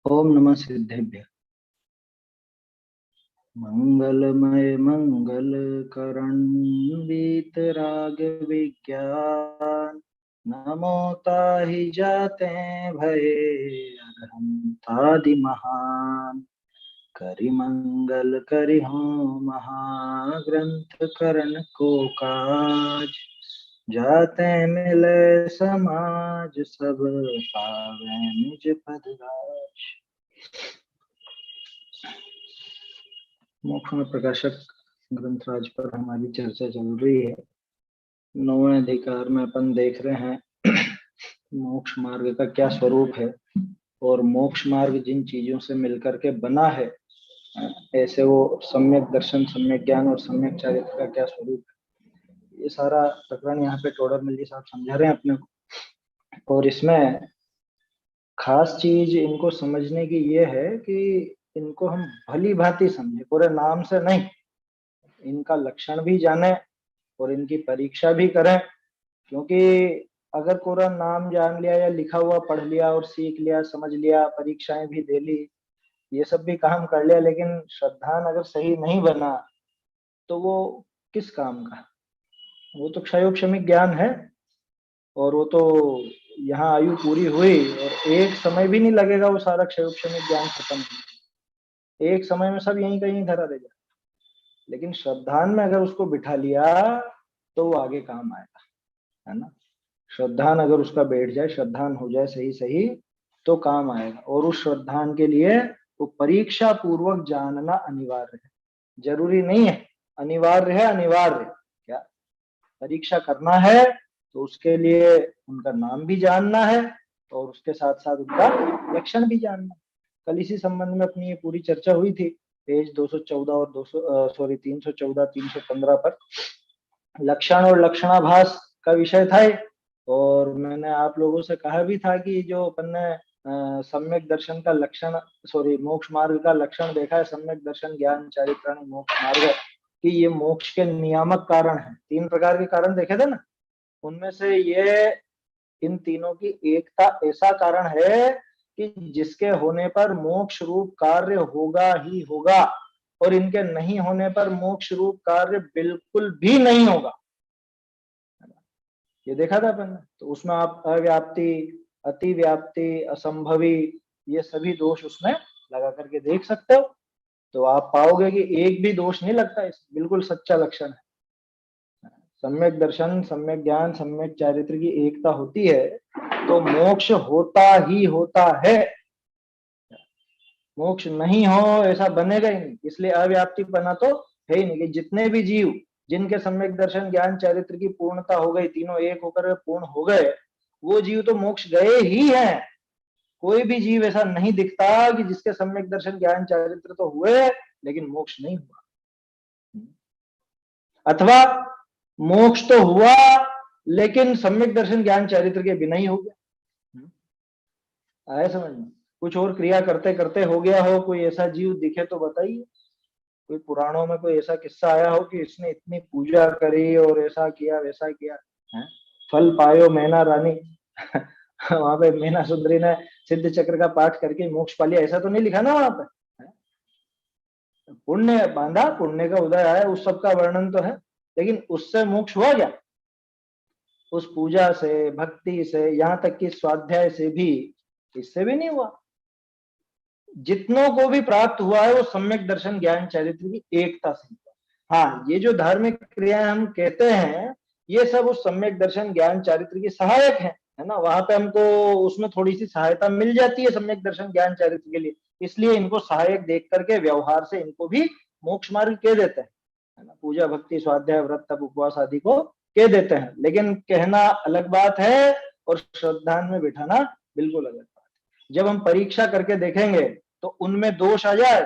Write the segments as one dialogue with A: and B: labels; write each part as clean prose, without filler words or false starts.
A: ओम नमः सिद्धेभ्य। मंगलमय मंगल करण वीतराग विज्ञान। नमो ताहि जाते भये अरहंतादि महान। करि मंगल करि हो महाग्रंथ करण को काज। जाते मिले समाज सब पावे निज पद राज। मोक्ष में प्रकाशक ग्रंथराज पर हमारी चर्चा चल रही है। 9वें अधिकार में अपन देख रहे हैं मोक्ष मार्ग का क्या स्वरूप है और मोक्ष मार्ग जिन चीजों से मिलकर के बना है, ऐसे वो सम्यक दर्शन, सम्यक ज्ञान और सम्यक चरित्र का क्या स्वरूप है, ये सारा प्रकरण यहाँ पे टोडर मिल्ली साहब समझा रहे हैं अपने को। और इसमें खास चीज इनको समझने की ये है कि इनको हम भली भांति समझे, पूरे नाम से नहीं, इनका लक्षण भी जाने और इनकी परीक्षा भी करें। क्योंकि अगर पूरा नाम जान लिया या लिखा हुआ पढ़ लिया और सीख लिया, समझ लिया, परीक्षाएं भी दे ली, ये सब भी काम कर लिया, लेकिन श्रद्धान अगर सही नहीं बना तो वो किस काम का? वो तो क्षयोक्षमिक ज्ञान है और वो तो यहाँ आयु पूरी हुई और एक समय भी नहीं लगेगा वो सारा क्षयोक्षमिक ज्ञान खत्म होने। एक समय में सब यहीं कहीं धरा रह जाए। लेकिन श्रद्धान में अगर उसको बिठा लिया तो वो आगे काम आएगा, है ना। श्रद्धान अगर उसका बैठ जाए, श्रद्धान हो जाए सही सही, तो काम आएगा। और उस श्रद्धान के लिए वो परीक्षा पूर्वक जानना अनिवार्य है। जरूरी नहीं है, अनिवार्य है। अनिवार्य क्या? परीक्षा करना है तो उसके लिए उनका नाम भी जानना है और उसके साथ साथ उनका लक्षण भी जानना है। कल इसी संबंध में अपनी ये पूरी चर्चा हुई थी, पेज 214 और 314 315 पर लक्षण और लक्षणाभास का विषय था। और मैंने आप लोगों से कहा भी था कि जो अपन ने सम्यक दर्शन का लक्षण, मोक्ष मार्ग का लक्षण देखा है, सम्यक दर्शन, ज्ञान, चारित्राणि, मोक्ष मार्ग, कि ये मोक्ष के नियामक कारण हैं। 3 प्रकार के कारण देखे थे ना, उनमें से ये इन तीनों की एकता ऐसा कारण है कि जिसके होने पर मोक्ष रूप कार्य होगा ही होगा और इनके नहीं होने पर मोक्ष रूप कार्य बिल्कुल भी नहीं होगा। ये देखा था अपन ने। तो उसमें आप अव्याप्ति, अतिव्याप्ति, असंभवी, ये सभी दोष उसमें लगा करके देख सकते हो। तो आप पाओगे कि एक भी दोष नहीं लगता, इस बिल्कुल सच्चा लक्षण है। सम्यक दर्शन, सम्यक ज्ञान, सम्यक चारित्र की एकता होती है तो मोक्ष होता ही होता है। मोक्ष नहीं हो ऐसा बनेगा ही नहीं। इसलिए अव्याप्ति बना तो है ही नहीं कि जितने भी जीव जिनके सम्यक दर्शन, ज्ञान, चारित्र की पूर्णता हो गई, तीनों एक होकर पूर्ण हो गए, वो जीव तो मोक्ष गए ही हैं। कोई भी जीव ऐसा नहीं दिखता कि जिसके सम्यक दर्शन, ज्ञान, चारित्र तो हुए लेकिन मोक्ष नहीं हुआ, अथवा मोक्ष तो हुआ लेकिन सम्यक दर्शन, ज्ञान, चारित्र के बिना ही हो गया। आया समझ में? कुछ और क्रिया करते करते हो गया हो, कोई ऐसा जीव दिखे तो बताइए। कोई पुराणों में कोई ऐसा किस्सा आया हो कि इसने इतनी पूजा करी और ऐसा किया वैसा किया, है? फल पायो मैना रानी वहां पे मैना सुंदरी ने सिद्ध चक्र का पाठ करके मोक्ष पा लिया, ऐसा तो नहीं लिखा ना वहां पे। पुण्य बांधा, पुण्य का उदय आया, उस सब का वर्णन तो है, लेकिन उससे मोक्ष हुआ क्या? उस पूजा से, भक्ति से, यहाँ तक कि स्वाध्याय से भी, इससे भी नहीं हुआ। जितनों को भी प्राप्त हुआ है वो सम्यक दर्शन, ज्ञान, चरित्र की एकता से। हाँ, ये जो धार्मिक क्रियाएं हम कहते हैं, ये सब उस सम्यक दर्शन, ज्ञान, चारित्र की सहायक है ना। वहां पे हमको उसमें थोड़ी सी सहायता मिल जाती है सम्यक दर्शन, ज्ञान, चारित्र के लिए, इसलिए इनको सहायक देख करके व्यवहार से इनको भी मोक्ष मार्ग कह देते हैं, है ना। पूजा, भक्ति, स्वाध्याय, व्रत, तप, उपवास आदि को कह देते हैं, लेकिन कहना अलग बात है और श्रद्धान में बिठाना बिल्कुल अलग बात है। जब हम परीक्षा करके देखेंगे तो उनमें दोष आ जाए।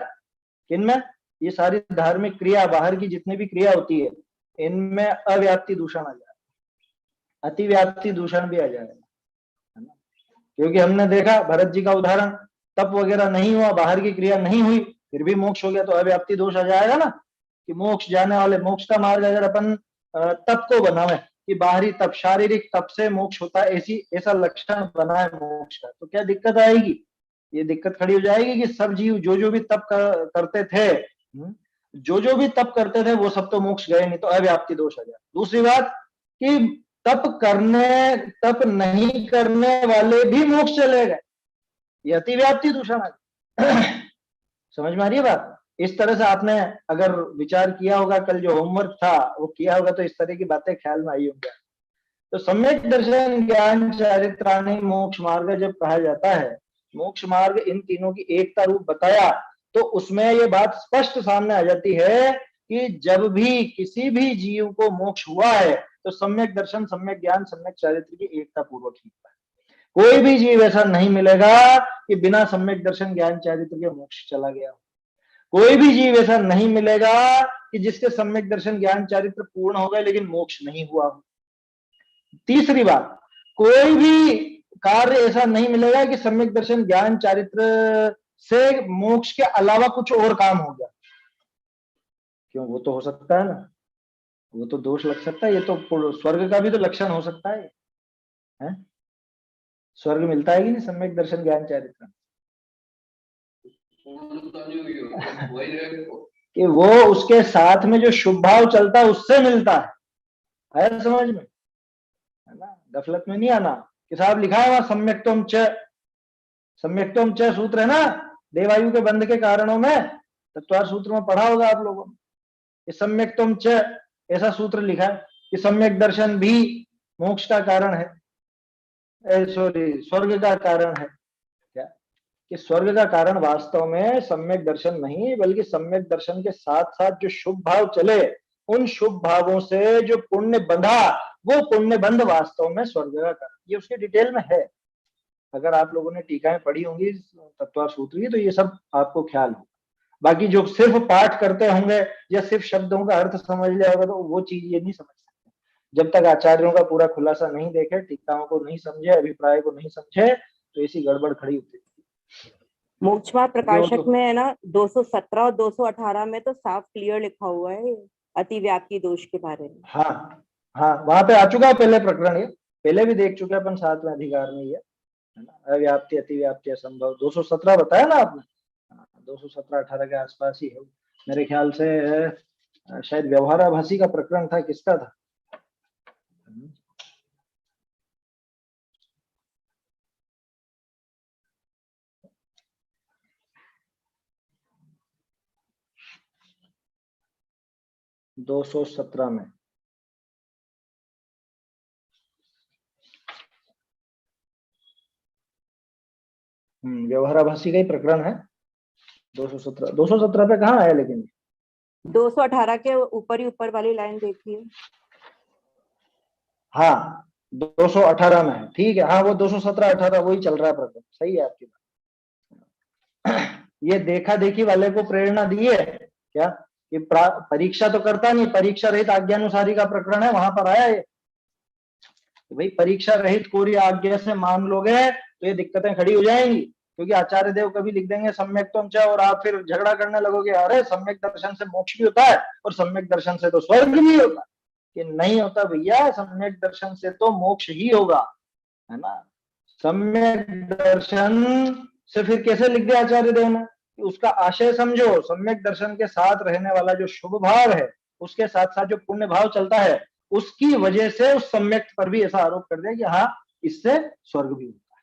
A: किनमें? ये सारी धार्मिक क्रिया, बाहर की जितनी भी क्रिया होती है, इनमें अव्याप्ति दूषण आ जाए, अतिव्याप्ति दूषण भी आ जाएगा, है ना। क्योंकि हमने देखा भरत जी का उदाहरण, तप वगैरह नहीं हुआ, बाहर की क्रिया नहीं हुई, फिर भी मोक्ष हो गया, तो अव्याप्ति दोष आ जाएगा ना। कि मोक्ष जाने वाले, मोक्ष का मार्ग अगर अपन तप को बनावे कि बाहरी तप, शारीरिक तप से मोक्ष होता है, ऐसा लक्षण बना है मोक्ष का, तो क्या दिक्कत आएगी? ये दिक्कत खड़ी हो जाएगी कि सब जीव जो भी तप करते थे, जो भी तप करते थे वो सब तो मोक्ष गए नहीं, तो अव्याप्ति दोष आ गया। दूसरी बात कि तप नहीं करने वाले भी मोक्ष चले गए, ये अतिव्याप्ति दूषण आ गया। समझ में आ रही है बात? इस तरह से आपने अगर विचार किया होगा, कल जो होमवर्क था वो किया होगा, तो इस तरह की बातें ख्याल में आई होंगी। तो सम्यक दर्शन ज्ञान चारित्राणि मोक्ष मार्ग जब कहा जाता है, मोक्ष मार्ग इन तीनों की एकता रूप बताया, तो उसमें ये बात स्पष्ट सामने आ जाती है कि जब भी किसी भी जीव को मोक्ष हुआ है तो सम्यक दर्शन, सम्यक ज्ञान, सम्यक चारित्र की एकता पूर्वक ही हुआ है। कोई भी जीव ऐसा नहीं मिलेगा कि बिना सम्यक दर्शन ज्ञान चारित्र के मोक्ष चला गया। कोई भी जीव ऐसा नहीं मिलेगा कि जिसके सम्यक दर्शन ज्ञान चारित्र पूर्ण हो गए लेकिन मोक्ष नहीं हुआ। तीसरी बात, कोई भी कार्य ऐसा नहीं मिलेगा कि सम्यक दर्शन ज्ञान चारित्र से मोक्ष के अलावा कुछ और काम हो गया। क्यों? वो तो हो सकता है ना, वो तो दोष लग सकता है, ये तो स्वर्ग का भी तो लक्षण हो सकता है। स्वर्ग मिलता है कि नहीं सम्यक दर्शन ज्ञान चारित्र? कि वो उसके साथ में जो शुभ भाव चलता है उससे मिलता है समझ में, है ना? गफलत में नहीं आना कि साहब लिखा है वहां सम्यक्तम च सूत्र है ना, देवायु के बंध के कारणों में, तत्वार सूत्र में पढ़ा होगा आप लोगों ने। सम्यक्तम च ऐसा सूत्र लिखा है कि सम्यक दर्शन भी मोक्ष का कारण है, सॉरी स्वर्ग का कारण है। क्या कि स्वर्ग का कारण वास्तव में सम्यक दर्शन नहीं, बल्कि सम्यक दर्शन के साथ साथ जो शुभ भाव चले, उन शुभ भावों से जो पुण्य बंधा, वो पुण्य बंध वास्तव में स्वर्ग का कारण। ये उसके डिटेल में है, अगर आप लोगों ने टीकाएं पढ़ी होंगी तत्वार सूत्र की तो ये सब आपको ख्याल होगा। बाकी जो सिर्फ पाठ करते होंगे या सिर्फ शब्दों का अर्थ समझ लिया होगा तो वो चीज ये नहीं समझ सकते। जब तक आचार्यों का पूरा खुलासा नहीं देखे, टीकाओं को नहीं समझे, अभिप्राय को नहीं समझे, तो ऐसी गड़बड़ खड़ी होती है।
B: मोक्षमार्ग प्रकाशक में है ना 217 और 218 में तो साफ क्लियर लिखा हुआ है अतिव्याप्ति दोष के बारे में।
A: हाँ हाँ, वहां पे आ चुका है पहले प्रकरण, ये पहले भी देख चुके अपन 7वें अधिकार में, ये है ना, अव्याप्ति अतिव्याप्ति असंभव 217 बताया ना आपने, 217-18 के आसपास ही है मेरे ख्याल से। शायद व्यवहाराभासी का प्रकरण था, किसका था? दो 217 में व्यवहाराभासी का ही प्रकरण है। 217 पे कहाँ आया लेकिन?
B: 218 के ऊपर ही ऊपर वाली लाइन देखिए।
A: हाँ 218 में है, ठीक है। हाँ वो 217-18 वही चल रहा है प्रकरण, सही है आपकी बात। ये देखा देखी वाले को प्रेरणा दी है क्या कि परीक्षा तो करता नहीं, परीक्षा रहित आज्ञानुसारी का प्रकरण है, वहां पर आया है भाई परीक्षा रहित कोरी आज्ञा से मान लोगे तो ये दिक्कतें खड़ी हो जाएंगी, क्योंकि आचार्य देव कभी लिख देंगे सम्यक तुम चाहे, और आप फिर झगड़ा करने लगोगे, अरे सम्यक दर्शन से मोक्ष भी होता है और सम्यक दर्शन से तो स्वर्ग भी होता, कि नहीं होता भैया, सम्यक दर्शन से तो मोक्ष ही होगा, है ना। सम्यक दर्शन से फिर कैसे लिख दिया आचार्य देव ने, उसका आशय समझो, सम्यक दर्शन के साथ रहने वाला जो शुभ भाव है उसके साथ साथ जो पुण्य भाव चलता है, उसकी वजह से उस सम्यक पर भी ऐसा आरोप कर दिया कि हाँ इससे स्वर्ग भी होता है।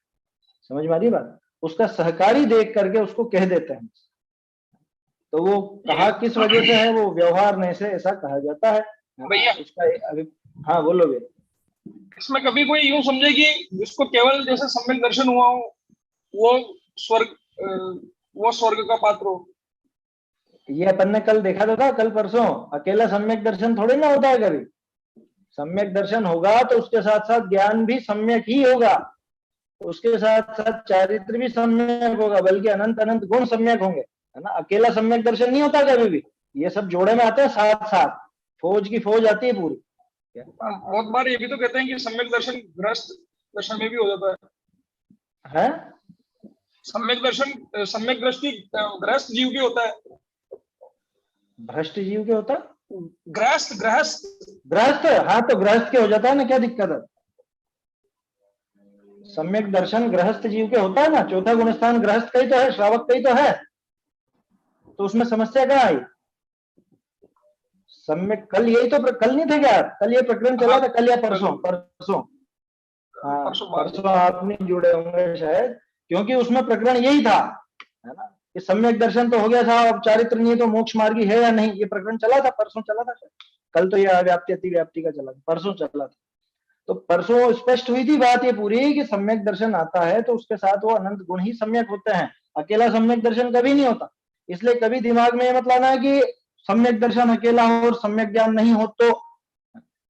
A: समझ में आ रही बात? उसका सहकारी देख करके उसको कह देते हैं, तो वो कहा किस वजह से है, वो व्यवहार ने से ऐसा कहा जाता है
C: भैया।
A: उसका अभी हाँ बोलो भैया।
C: इसमें कभी कोई यूं समझे कि जिसको केवल जैसे सम्यक दर्शन हुआ हो वो स्वर्ग का पात्र हो?
A: ये अपन ने कल देखा था कल परसों, अकेला सम्यक दर्शन थोड़ी ना होता है, कभी सम्यक दर्शन होगा तो उसके साथ साथ ज्ञान भी सम्यक ही होगा, उसके साथ साथ चारित्र भी सम्यक होगा, बल्कि अनंत अनंत गुण सम्यक होंगे, है ना। अकेला सम्यक दर्शन नहीं होता कभी भी, ये सब जोड़े में आते हैं साथ साथ, फौज की फौज आती है पूरी।
C: बहुत बार ये भी तो कहते हैं कि सम्यक दर्शन गृहस्थ दर्शन में भी हो जाता
A: है?
C: सम्यक दर्शन सम्यक दृष्टि गृहस्थ जीव की होता है।
A: भ्रष्ट जीव के होता है?
C: गृहस्थ गृहस्थ
A: गृहस्थ, हाँ तो गृहस्थ के हो जाता है ना, क्या दिक्कत है? सम्यक दर्शन गृहस्थ जीव के होता है ना, चौथा गुण स्थान गृहस्थ का ही तो है, श्रावक का ही तो है, तो उसमें समस्या क्या आई? सम्यक कल यही तो कल नहीं थे क्या, कल ये प्रकरण चला था, कल या परसों परसों हाँ परसों आप नहीं जुड़े होंगे शायद, क्योंकि उसमें प्रकरण यही था, है ना, कि सम्यक दर्शन तो हो गया था, अब चारित्र नहीं तो मोक्ष मार्गी है या नहीं, ये प्रकरण चला था, परसों चला था, कल तो ये अव्याप्ति अति व्याप्ति का चला था, परसों चला था। तो परसों स्पष्ट हुई थी बात ये पूरी कि सम्यक दर्शन आता है तो उसके साथ वो अनंत गुण ही सम्यक होते हैं, अकेला सम्यक दर्शन कभी नहीं होता। इसलिए कभी दिमाग में ये मत लाना कि सम्यक दर्शन अकेला हो और सम्यक ज्ञान नहीं हो, तो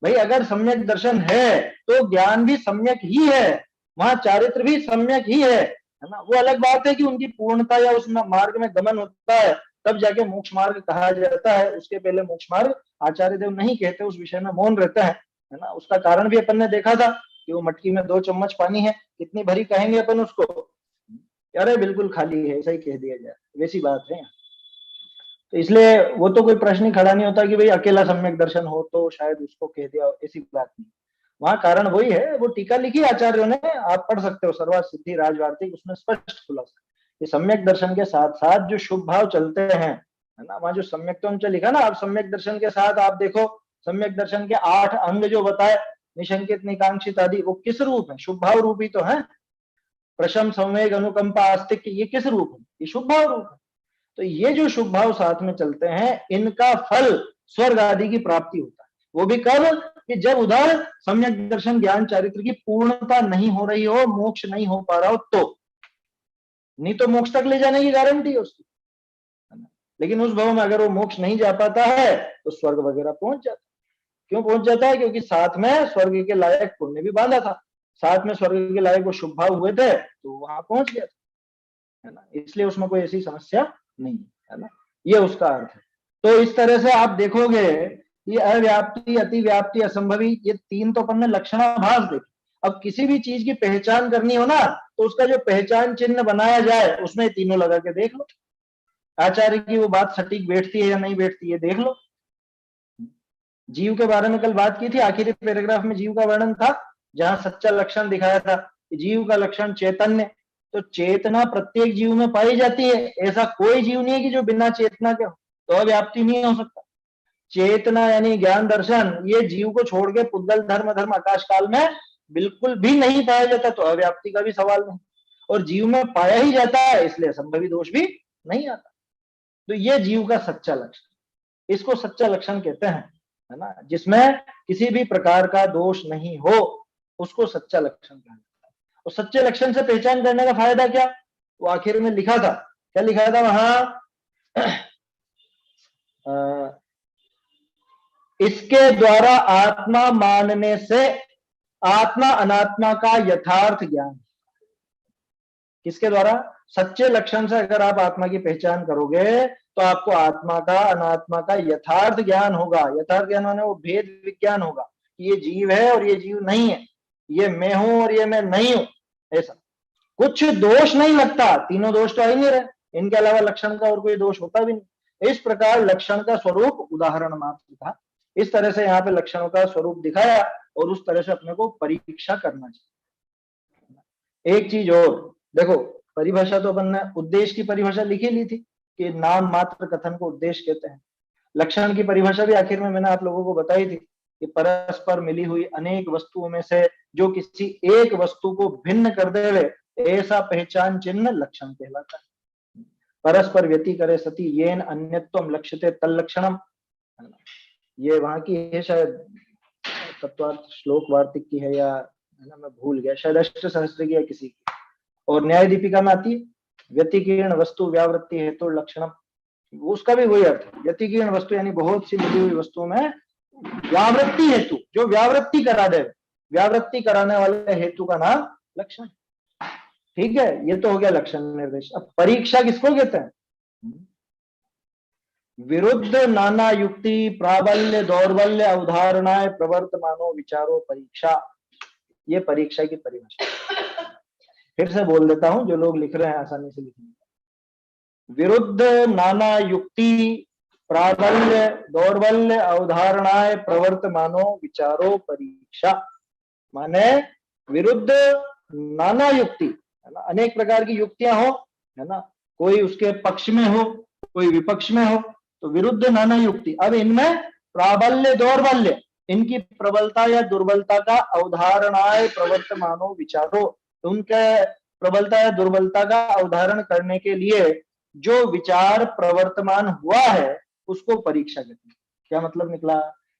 A: भाई अगर सम्यक दर्शन है तो ज्ञान भी सम्यक ही है, वहां चारित्र भी सम्यक ही है ना। वो अलग बात है कि उनकी पूर्णता या उस मार्ग में गमन होता है तब जाके मोक्ष मार्ग कहा जाता है, उसके पहले मोक्ष मार्ग आचार्य देव नहीं कहते, उस विषय में मौन रहते हैं, है ना। उसका कारण भी अपन ने देखा था कि वो मटकी में 2 चम्मच पानी है, कितनी भरी कहेंगे अपन उसको, अरे बिल्कुल खाली है, ऐसा ही कह दिया जाए, वैसी बात है। तो इसलिए वो तो कोई प्रश्न ही खड़ा नहीं होता कि भाई अकेला सम्यक दर्शन हो तो शायद उसको कह दिया, ऐसी बात नहीं। वहां कारण वही है, वो टीका लिखी आचार्यों ने, आप पढ़ सकते हो, सर्वा सिद्धि राजवार्तिक, उसमें स्पष्ट खुलासा कि सम्यक दर्शन के साथ साथ जो शुभ भाव चलते हैं, है ना, वहां जो सम्यक तो हमसे लिखा ना, आप सम्यक दर्शन के साथ आप देखो सम्यक दर्शन के 8 अंग जो बताए, निशंकित निकांक्षित आदि, वो किस रूप है? शुभ भाव रूप ही तो है। प्रशम संवेग अनुकंपा आस्तिक, ये किस रूप है? ये शुभ भाव रूप है। तो ये जो शुभ भाव साथ में चलते हैं, इनका फल स्वर्ग आदि की प्राप्ति होता है। वो भी कब? कि जब उधर सम्यक दर्शन ज्ञान चारित्र की पूर्णता नहीं हो रही हो, मोक्ष नहीं हो पा रहा हो, तो नहीं तो मोक्ष तक ले जाने की गारंटी है उसकी, लेकिन उस भाव में अगर वो मोक्ष नहीं जा पाता है तो स्वर्ग वगैरह पहुंच जाता है। क्यों पहुंच जाता है? क्योंकि साथ में स्वर्ग के लायक पुण्य भी बांधा था, साथ में स्वर्ग के लायक वो शुभ भाव हुए थे, तो वहां पहुंच गया था, है ना। इसलिए उसमें कोई ऐसी समस्या नहीं है ना, ये उसका अर्थ है। तो इस तरह से आप देखोगे ये अव्याप्ति, अति व्याप्ति, असंभवी, ये 3 तो अपन ने लक्षणाभास देखे। अब किसी भी चीज की पहचान करनी हो ना, तो उसका जो पहचान चिन्ह बनाया जाए उसमें तीनों लगा के देख लो, आचार्य की वो बात सटीक बैठती है या नहीं बैठती है, देख लो। जीव के बारे में कल बात की थी, आखिरी पैराग्राफ में जीव का वर्णन था, जहां सच्चा लक्षण दिखाया था कि जीव का लक्षण चैतन्य, तो चेतना प्रत्येक जीव में पाई जाती है, ऐसा कोई जीव नहीं है कि जो बिना चेतना के हो, तो अव्याप्ति नहीं हो सकता। चेतना यानी ज्ञान दर्शन, ये जीव को छोड़ के पुद्गल धर्म आकाश काल में बिल्कुल भी नहीं पाया जाता, तो अव्याप्ति का भी सवाल नहीं। और जीव में पाया ही जाता है, इसलिए असंभवी दोष भी नहीं आता। तो ये जीव का सच्चा लक्षण, इसको सच्चा लक्षण कहते हैं, है ना, जिसमें किसी भी प्रकार का दोष नहीं हो, उसको सच्चा लक्षण कहते हैं। और सच्चे लक्षण से पहचान करने का फायदा क्या? वो आखिर में लिखा था, क्या लिखा था वहां? इसके द्वारा आत्मा मानने से आत्मा अनात्मा का यथार्थ ज्ञान। किसके द्वारा? सच्चे लक्षण से अगर आप आत्मा की पहचान करोगे तो आपको आत्मा का अनात्मा का यथार्थ ज्ञान होगा। यथार्थ ज्ञान माने वो भेद विज्ञान होगा कि ये जीव है और ये जीव नहीं है, ये मैं हूं और ये मैं नहीं हूं, ऐसा कुछ दोष नहीं लगता। तीनों दोष तो आ ही नहीं रहे, इनके अलावा लक्षण का और कोई दोष होता भी नहीं। इस प्रकार लक्षण का स्वरूप उदाहरण मात्र था, इस तरह से यहाँ पे लक्षणों का स्वरूप दिखाया और उस तरह से अपने को परीक्षा करना चाहिए। एक चीज और देखो, परिभाषा तो अपन ने उद्देश्य की परिभाषा लिखी ली थी कि नाम मात्र कथन को उद्देश्य कहते हैं। लक्षण की परिभाषा भी आखिर में मैंने आप लोगों को बताई थी कि परस्पर मिली हुई अनेक वस्तुओं में से जो किसी एक वस्तु को भिन्न कर देवे, ऐसा पहचान चिन्ह लक्षण कहलाता है। परस्पर व्यति करे सती येन अन्यत्वम लक्ष्यते तल्लक्षणम, ये वहां की है शायद, तत्वार्थ श्लोक वार्तिक की है या मैं भूल गया, शायद अष्ट सहस्त्र की या किसी की। और न्याय दीपिका में आती है व्यतिकीर्ण वस्तु व्यावृत्ति हेतु लक्षणम, उसका भी वही अर्थ है। व्यतिकीर्ण वस्तु यानी बहुत सी मिली हुई वस्तुओं में व्यावृत्ति हेतु, जो व्यावृत्ति करा दे, व्यावृत्ति कराने वाले हेतु का नाम लक्षण। ठीक है, ये तो हो गया लक्षण निर्देश। अब परीक्षा किसको कहते हैं? विरुद्ध नाना युक्ति प्राबल्य दौर्बल्य अवधारणाएं प्रवर्तमानो विचारो परीक्षा, ये परीक्षा की परिभाषा। फिर से बोल देता हूं, जो लोग लिख रहे हैं आसानी से लिखेंगे। विरुद्ध नाना युक्ति प्राबल्य दौर्बल्य अवधारणाएं प्रवर्तमानो विचारो परीक्षा, माने विरुद्ध नाना युक्ति, है ना, अनेक प्रकार की युक्तियां हो, है ना, कोई उसके पक्ष में हो, कोई विपक्ष में हो, तो विरुद्ध नाना युक्ति। अब इनमें प्राबल्य दौर्बल्य, इनकी प्रबलता या दुर्बलता का अवधारणाए प्रवर्तमानो विचारो, उनके प्रबलता या दुर्बलता का अवधारण करने के लिए जो विचार प्रवर्तमान हुआ है उसको परीक्षा कहते हैं। क्या मतलब निकला?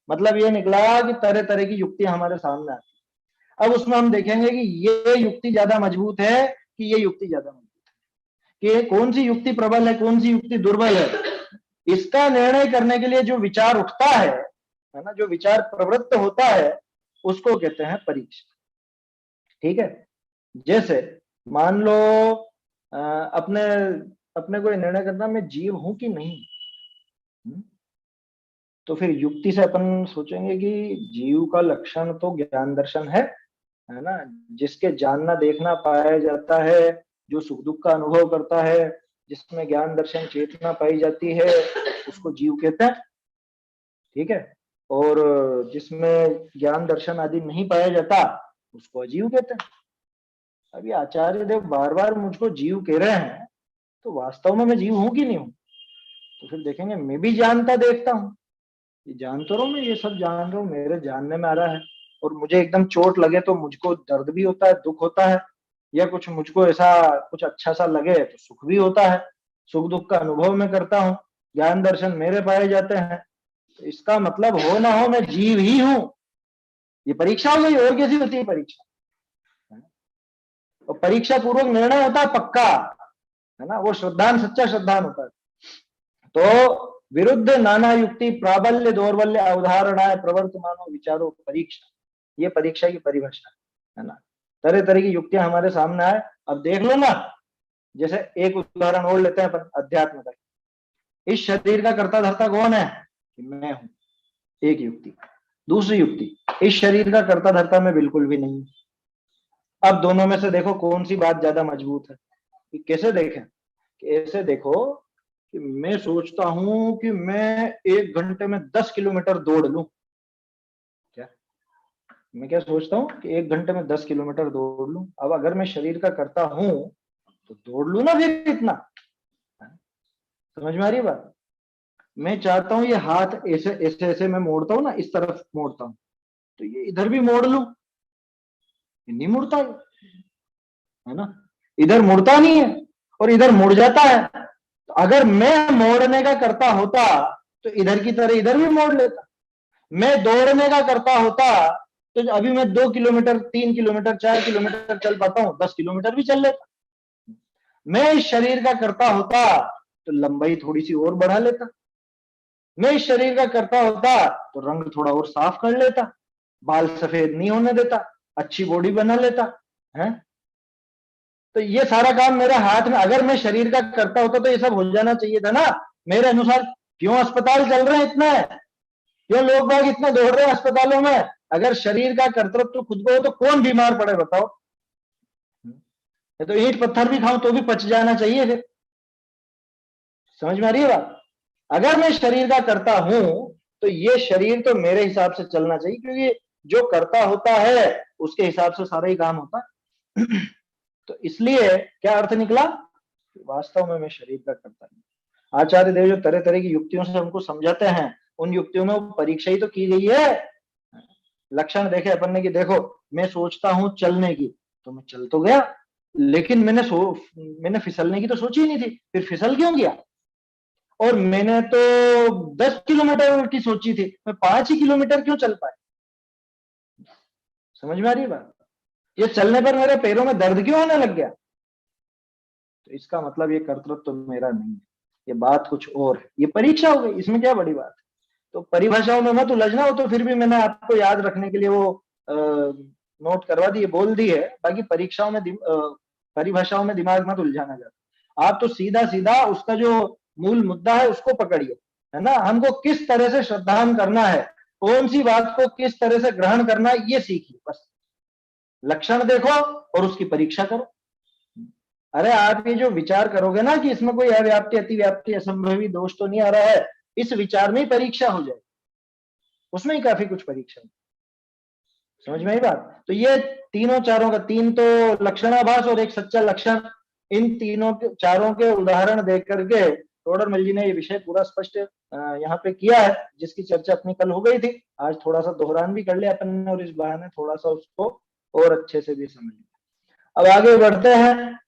A: मतलब ये निकला कि तरह तरह की युक्तियां हमारे सामने आती है। अब उसमें हम देखेंगे कि ये युक्ति ज्यादा मजबूत है कि ये युक्ति ज्यादा मजबूत है, कि कौन सी युक्ति प्रबल है, कौन सी युक्ति दुर्बल है। इसका निर्णय करने के लिए जो विचार उठता है ना, जो विचार प्रवृत्त होता है, उसको कहते हैं परीक्षा। ठीक है, जैसे मान लो अपने अपने को निर्णय करना मैं जीव हूं कि नहीं, तो फिर युक्ति से अपन सोचेंगे कि जीव का लक्षण तो ज्ञान दर्शन है ना, जिसके जानना देखना पाया जाता है, जो सुख दुख का अनुभव करता है, जिसमें ज्ञान दर्शन चेतना पाई जाती है, उसको जीव कहते हैं। ठीक है, और जिसमें ज्ञान दर्शन आदि नहीं पाया जाता उसको अजीव कहते हैं। अभी आचार्य देव बार बार मुझको जीव कह रहे हैं, तो वास्तव में मैं जीव हूं कि नहीं हूं? तो फिर देखेंगे मैं भी जानता देखता हूँ, ये जान तो रहा हूं, मैं ये सब जान रहा हूँ, मेरे जानने में आ रहा है, और मुझे एकदम चोट लगे तो मुझको दर्द भी होता है, दुख होता है, या कुछ मुझको ऐसा कुछ अच्छा सा लगे तो सुख भी होता है, सुख दुख का अनुभव मैं करता हूँ, ज्ञान दर्शन मेरे पाए जाते हैं। तो इसका मतलब हो ना हो मैं जीव ही हूं। ये परीक्षा हो गई, और कैसी होती है परीक्षा? और परीक्षा पूर्वक निर्णय होता है पक्का, है ना, वो श्रद्धान सच्चा श्रद्धान होता है। तो विरुद्ध नाना युक्ति प्राबल्य दौर्बल्य अवधारणाएं प्रवर्तमानो विचारो परीक्षा, ये परीक्षा की परिभाषा है ना। तरह तरह की युक्तियां हमारे सामने आए, अब देख लो ना। जैसे एक उदाहरण और लेते हैं अपन अध्यात्म का, इस शरीर का कर्ता धर्ता कौन है? कि मैं हूं, एक युक्ति। दूसरी युक्ति, इस शरीर का कर्ता धर्ता मैं बिल्कुल भी नहीं। अब दोनों में से देखो कौन सी बात ज्यादा मजबूत है? कि कैसे देखें? कि ऐसे देखो कि मैं सोचता हूं कि मैं 1 घंटे में 10 किलोमीटर दौड़ लूं। क्या मैं क्या सोचता हूं कि 1 घंटे में 10 किलोमीटर दौड़ लूं? अब अगर मैं शरीर का करता हूं तो दौड़ लूं ना फिर इतना। समझ में आ रही है बात? मैं चाहता हूं ये हाथ ऐसे ऐसे ऐसे मैं मोड़ता हूं ना, इस तरफ मोड़ता हूं, तो ये इधर भी मोड़ लूं, नहीं मुड़ता है ना, इधर मुड़ता नहीं है और इधर मुड़ जाता है। तो अगर मैं मोड़ने का करता होता तो इधर की तरह इधर भी मोड़ लेता। मैं दौड़ने का करता होता तो अभी मैं 2 किलोमीटर 3 किलोमीटर 4 किलोमीटर चल पाता हूं, 10 किलोमीटर भी चल लेता। मैं इस शरीर का करता होता तो लंबाई थोड़ी सी और बढ़ा लेता। मैं इस शरीर का करता होता तो रंग थोड़ा और साफ कर लेता, बाल सफेद नहीं होने देता, अच्छी बॉडी बना लेता है। तो ये सारा काम मेरे हाथ में, अगर मैं शरीर का करता होता तो ये सब हो जाना चाहिए था ना मेरे अनुसार। क्यों अस्पताल चल रहे हैं इतने, क्यों लोग बाग इतने दौड़ रहे हैं अस्पतालों में? अगर शरीर का कर्तव्य तो खुद को हो तो कौन बीमार पड़े बताओ? तो ईंट पत्थर भी खाऊं तो भी पच जाना चाहिए फिर। समझ में आ रही है बात? अगर मैं शरीर का करता हूं तो ये शरीर तो मेरे हिसाब से चलना चाहिए, क्योंकि जो करता होता है उसके हिसाब से सारा ही काम होता है। तो इसलिए क्या अर्थ निकला? वास्तव में मैं शरीर का करता हूं। आचार्य देव जो तरह तरह की युक्तियों से हमको समझाते हैं, उन युक्तियों में परीक्षा ही तो की गई है। लक्षण देखे अपन ने कि देखो मैं सोचता हूं चलने की, तो मैं चल तो गया, लेकिन मैंने फिसलने की तो सोची ही नहीं थी, फिर फिसल क्यों गया? और मैंने तो 10 किलोमीटर की सोची थी, मैं 5 ही किलोमीटर क्यों चल पाया? समझ में आ रही है बात? ये चलने पर मेरे पैरों में दर्द क्यों होने लग गया? तो इसका मतलब ये कर्तृत्व तो मेरा नहीं है, ये बात कुछ और है। ये परीक्षा हो गई, इसमें क्या बड़ी बात है? तो परिभाषाओं में मत उलझना हो, तो फिर भी मैंने आपको याद रखने के लिए वो नोट करवा दिए, बोल दी है। बाकी परीक्षाओं में परिभाषाओं में दिमाग मत उलझाना जाता। आप तो सीधा सीधा उसका जो मूल मुद्दा है उसको पकड़िए, है ना। हमको किस तरह से श्रद्धान करना है, कौन सी बात को किस तरह से ग्रहण करना है, ये सीखिए बस। लक्षण देखो और उसकी परीक्षा करो। अरे आप ये जो विचार करोगे ना कि इसमें कोई अव्याप्ति अतिव्याप्ति असंभवी दोष तो नहीं आ रहा है, इस विचार में ही परीक्षा हो जाए, उसमें ही काफी कुछ परीक्षा है। समझ में आई बात? तो ये तीनों चारों का, तीन तो लक्षणाभास और एक सच्चा लक्षण, इन तीनों के चारों के उदाहरण देख करके टोडरमल जी ने ये विषय पूरा स्पष्ट यहाँ पे किया है, जिसकी चर्चा अपनी कल हो गई थी। आज थोड़ा सा दोहरान भी कर लिया अपन ने और इस बहाने थोड़ा सा उसको और अच्छे से भी समझ लिया। अब आगे बढ़ते हैं।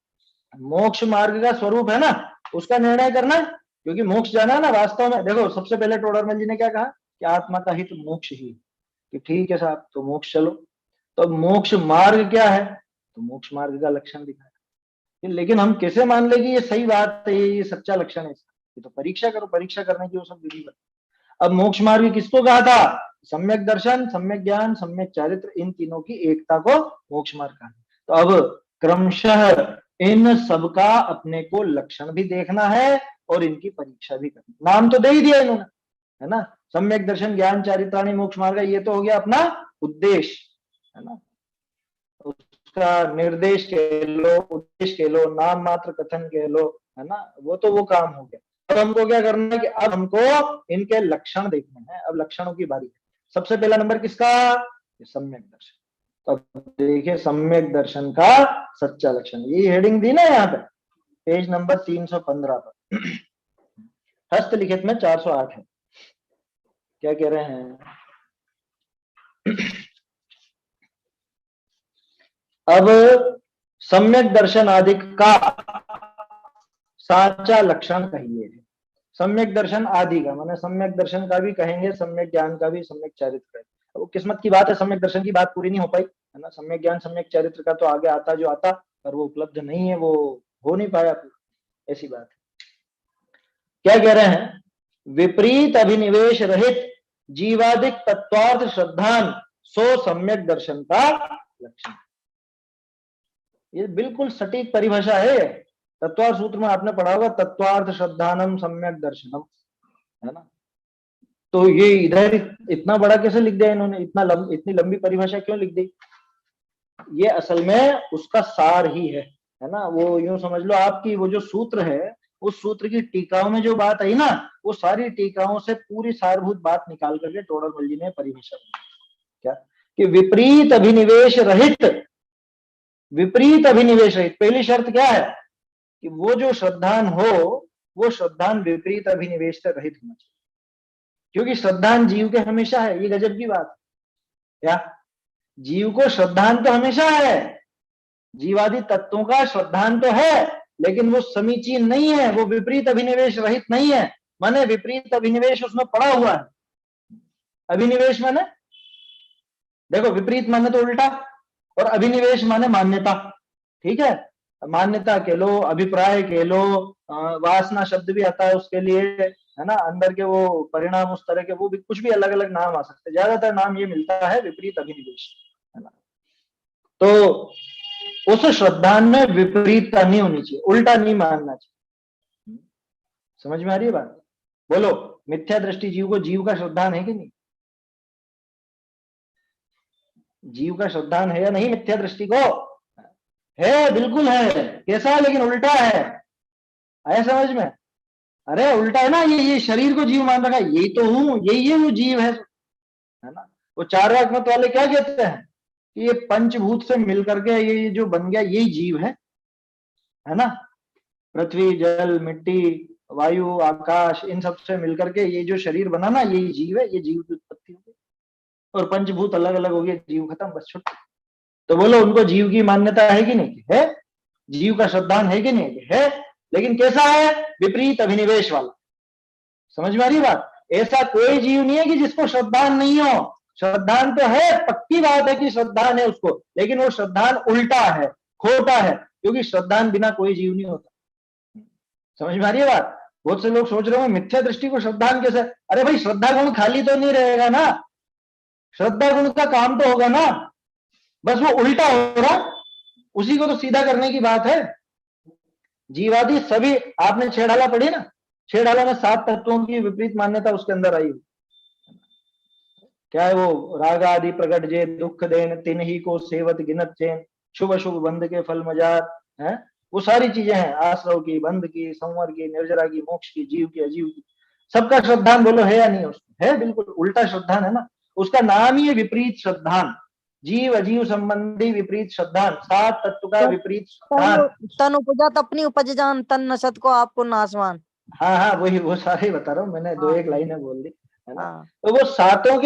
A: मोक्ष मार्ग का स्वरूप है ना, उसका निर्णय करना है, क्योंकि मोक्ष जाना है ना वास्तव में। देखो सबसे पहले टोडरमल जी ने क्या कहा कि आत्मा का हित मोक्ष ही, कि ठीक है साहब तो मोक्ष चलो। तो मोक्ष मार्ग क्या है, तो मोक्ष मार्ग का लक्षण दिखाया, लेकिन हम कैसे मान ले कि ये सही बात है, ये सच्चा लक्षण है इसका? ये तो परीक्षा करो, परीक्षा करने की वो सब विधि बता। अब मोक्ष मार्ग किसको कहा था? सम्यक दर्शन, सम्यक ज्ञान, सम्यक चारित्र, इन तीनों की एकता को मोक्ष मार्ग कहा। तो अब क्रमशः इन सबका अपने को लक्षण भी देखना है और इनकी परीक्षा भी करनी। नाम तो दे ही दिया इन्होंने, है ना, सम्यक दर्शन, ज्ञान, चारित्राणि, मोक्ष मार्ग, ये तो हो गया अपना उद्देश्य, है ना। उसका निर्देश कह लो, उद्देश्य कह लो, नाम मात्र कथन कह लो, है ना, वो तो वो काम हो गया। अब हमको क्या करना है कि अब हमको इनके लक्षण देखने हैं। अब लक्षणों की बारी है। सबसे पहला नंबर किसका? सम्यक दर्शन। तो देखिए सम्यक दर्शन का सच्चा लक्षण, ये हेडिंग दी ना यहाँ पे पेज नंबर 315 पर, हस्तलिखित में 408 है। क्या कह रहे हैं? अब सम्यक दर्शन आदि का साचा लक्षण कहिए। सम्यक दर्शन आदि का माने सम्यक दर्शन का भी कहेंगे, सम्यक ज्ञान का भी, सम्यक चारित्र का। वो किस्मत की बात है, सम्यक दर्शन की बात पूरी नहीं हो पाई, है ना। सम्यक ज्ञान, सम्यक चारित्र का तो आगे आता जो आता, पर वो उपलब्ध नहीं है, वो हो नहीं पाया, ऐसी बात है। क्या कह रहे हैं? विपरीत अभिनिवेश रहित जीवादिक तत्वार्थ श्रद्धान सो सम्यक दर्शन का लक्षण। ये बिल्कुल सटीक परिभाषा है। तत्वार्थ सूत्र में आपने पढ़ा होगा, तत्वार्थ श्रद्धानम सम्यक दर्शनम, है ना। तो ये इधर इतना बड़ा कैसे लिख दिया इन्होंने? इतनी लंबी परिभाषा क्यों लिख दी? ये असल में उसका सार ही है ना। वो यूं समझ लो आपकी वो जो सूत्र है, उस सूत्र की टीकाओं में जो बात आई ना, वो सारी टीकाओं से पूरी सारभूत बात निकाल करके टोडरमल जी ने परिभाषा दी। क्या? कि विपरीत अभिनिवेश रहित, विपरीत अभिनिवेश रहित। पहली शर्त क्या है? कि वो जो श्रद्धान हो, वो श्रद्धान विपरीत अभिनिवेश से रहित होना चाहिए, क्योंकि श्रद्धान जीव के हमेशा है। ये गजब की बात है। क्या? जीव को श्रद्धान तो हमेशा है, जीवादि तत्वों का श्रद्धान तो है, लेकिन वो समीचीन नहीं है, वो विपरीत अभिनिवेश रहित नहीं है। माने विपरीत अभिनिवेश उसमें पड़ा हुआ है। अभिनिवेश माने देखो, विपरीत माने तो उल्टा, और अभिनिवेश माने मान्यता। ठीक है, मान्यता कह लो, अभिप्राय कह लो, वासना शब्द भी आता है उसके लिए, है ना। अंदर के वो परिणाम उस तरह के, वो भी कुछ भी अलग अलग नाम आ सकते हैं। ज्यादातर नाम ये मिलता है विपरीत अभिनिवेश, है ना। तो उस श्रद्धान में विपरीतता नहीं होनी चाहिए, उल्टा नहीं मानना चाहिए। समझ में आ रही है बात? बोलो, मिथ्या दृष्टि जीव को, जीव का श्रद्धान है कि नहीं? जीव का श्रद्धान है या नहीं मिथ्या दृष्टि को? है, बिल्कुल है। कैसा? लेकिन उल्टा है। आया समझ में? अरे उल्टा है ना, ये शरीर को जीव मान रखा है, यही तो हूं, यही है वो जीव है ना। वो चार्वाक मत वाले क्या कहते हैं कि ये पंचभूत से मिलकर के ये जो बन गया, यही जीव है ना। पृथ्वी, जल, मिट्टी, वायु, आकाश, इन सब से मिलकर के ये जो शरीर बना ना, यही जीव है। ये जीव की उत्पत्ति हो गई, और पंचभूत अलग अलग हो गए, जीव खत्म, बस छुट्टी। तो बोलो, उनको जीव की मान्यता है कि नहीं? है। जीव का श्रद्धान है कि नहीं? है। लेकिन कैसा है? विपरीत अभिनिवेश वाला। समझ में आ रही बात? ऐसा कोई जीव नहीं है कि जिसको श्रद्धान नहीं हो। श्रद्धान तो है, पक्की बात है कि श्रद्धान है उसको, लेकिन वो श्रद्धान उल्टा है, खोटा है, क्योंकि श्रद्धान बिना कोई जीव नहीं होता। समझ में आ रही है बात? बहुत से लोग सोच रहे हो मिथ्या दृष्टि को श्रद्धान कैसे? अरे भाई, श्रद्धा गुण खाली तो नहीं रहेगा ना, श्रद्धा गुण का काम तो होगा ना, बस वो उल्टा हो रहा, उसी को तो सीधा करने की बात है। जीवादि सभी, आपने छेड़ाला पढ़ी ना, छेड़ाला में 7 तत्वों की विपरीत मान्यता उसके अंदर आई। क्या है वो? राग आदि प्रकट जे दुख देन, तिन ही को सेवत गिनत चैन, शुभ अशुभ बंध के फल मजार, है वो सारी चीजें हैं। आश्रव की, बंध की, संवर की, निर्जरा की, मोक्ष की, जीव की, अजीव की, सबका श्रद्धान बोलो है या नहीं? उसमें है, बिल्कुल उल्टा श्रद्धान है ना। उसका नाम ही है विपरीत श्रद्धान। जीव अजीव संबंधी विपरीत श्रद्धान, 7 तत्व का विपरीत श्रद्धान।
D: तन उपजा अपनी उपज जान, तन नशत को आपको नासवान।
A: हाँ हाँ, वही वो सारे बता रहा हूँ मैंने, 2-1 लाइनें बोल दी है ना।
D: हाँ।
A: तो वो सातों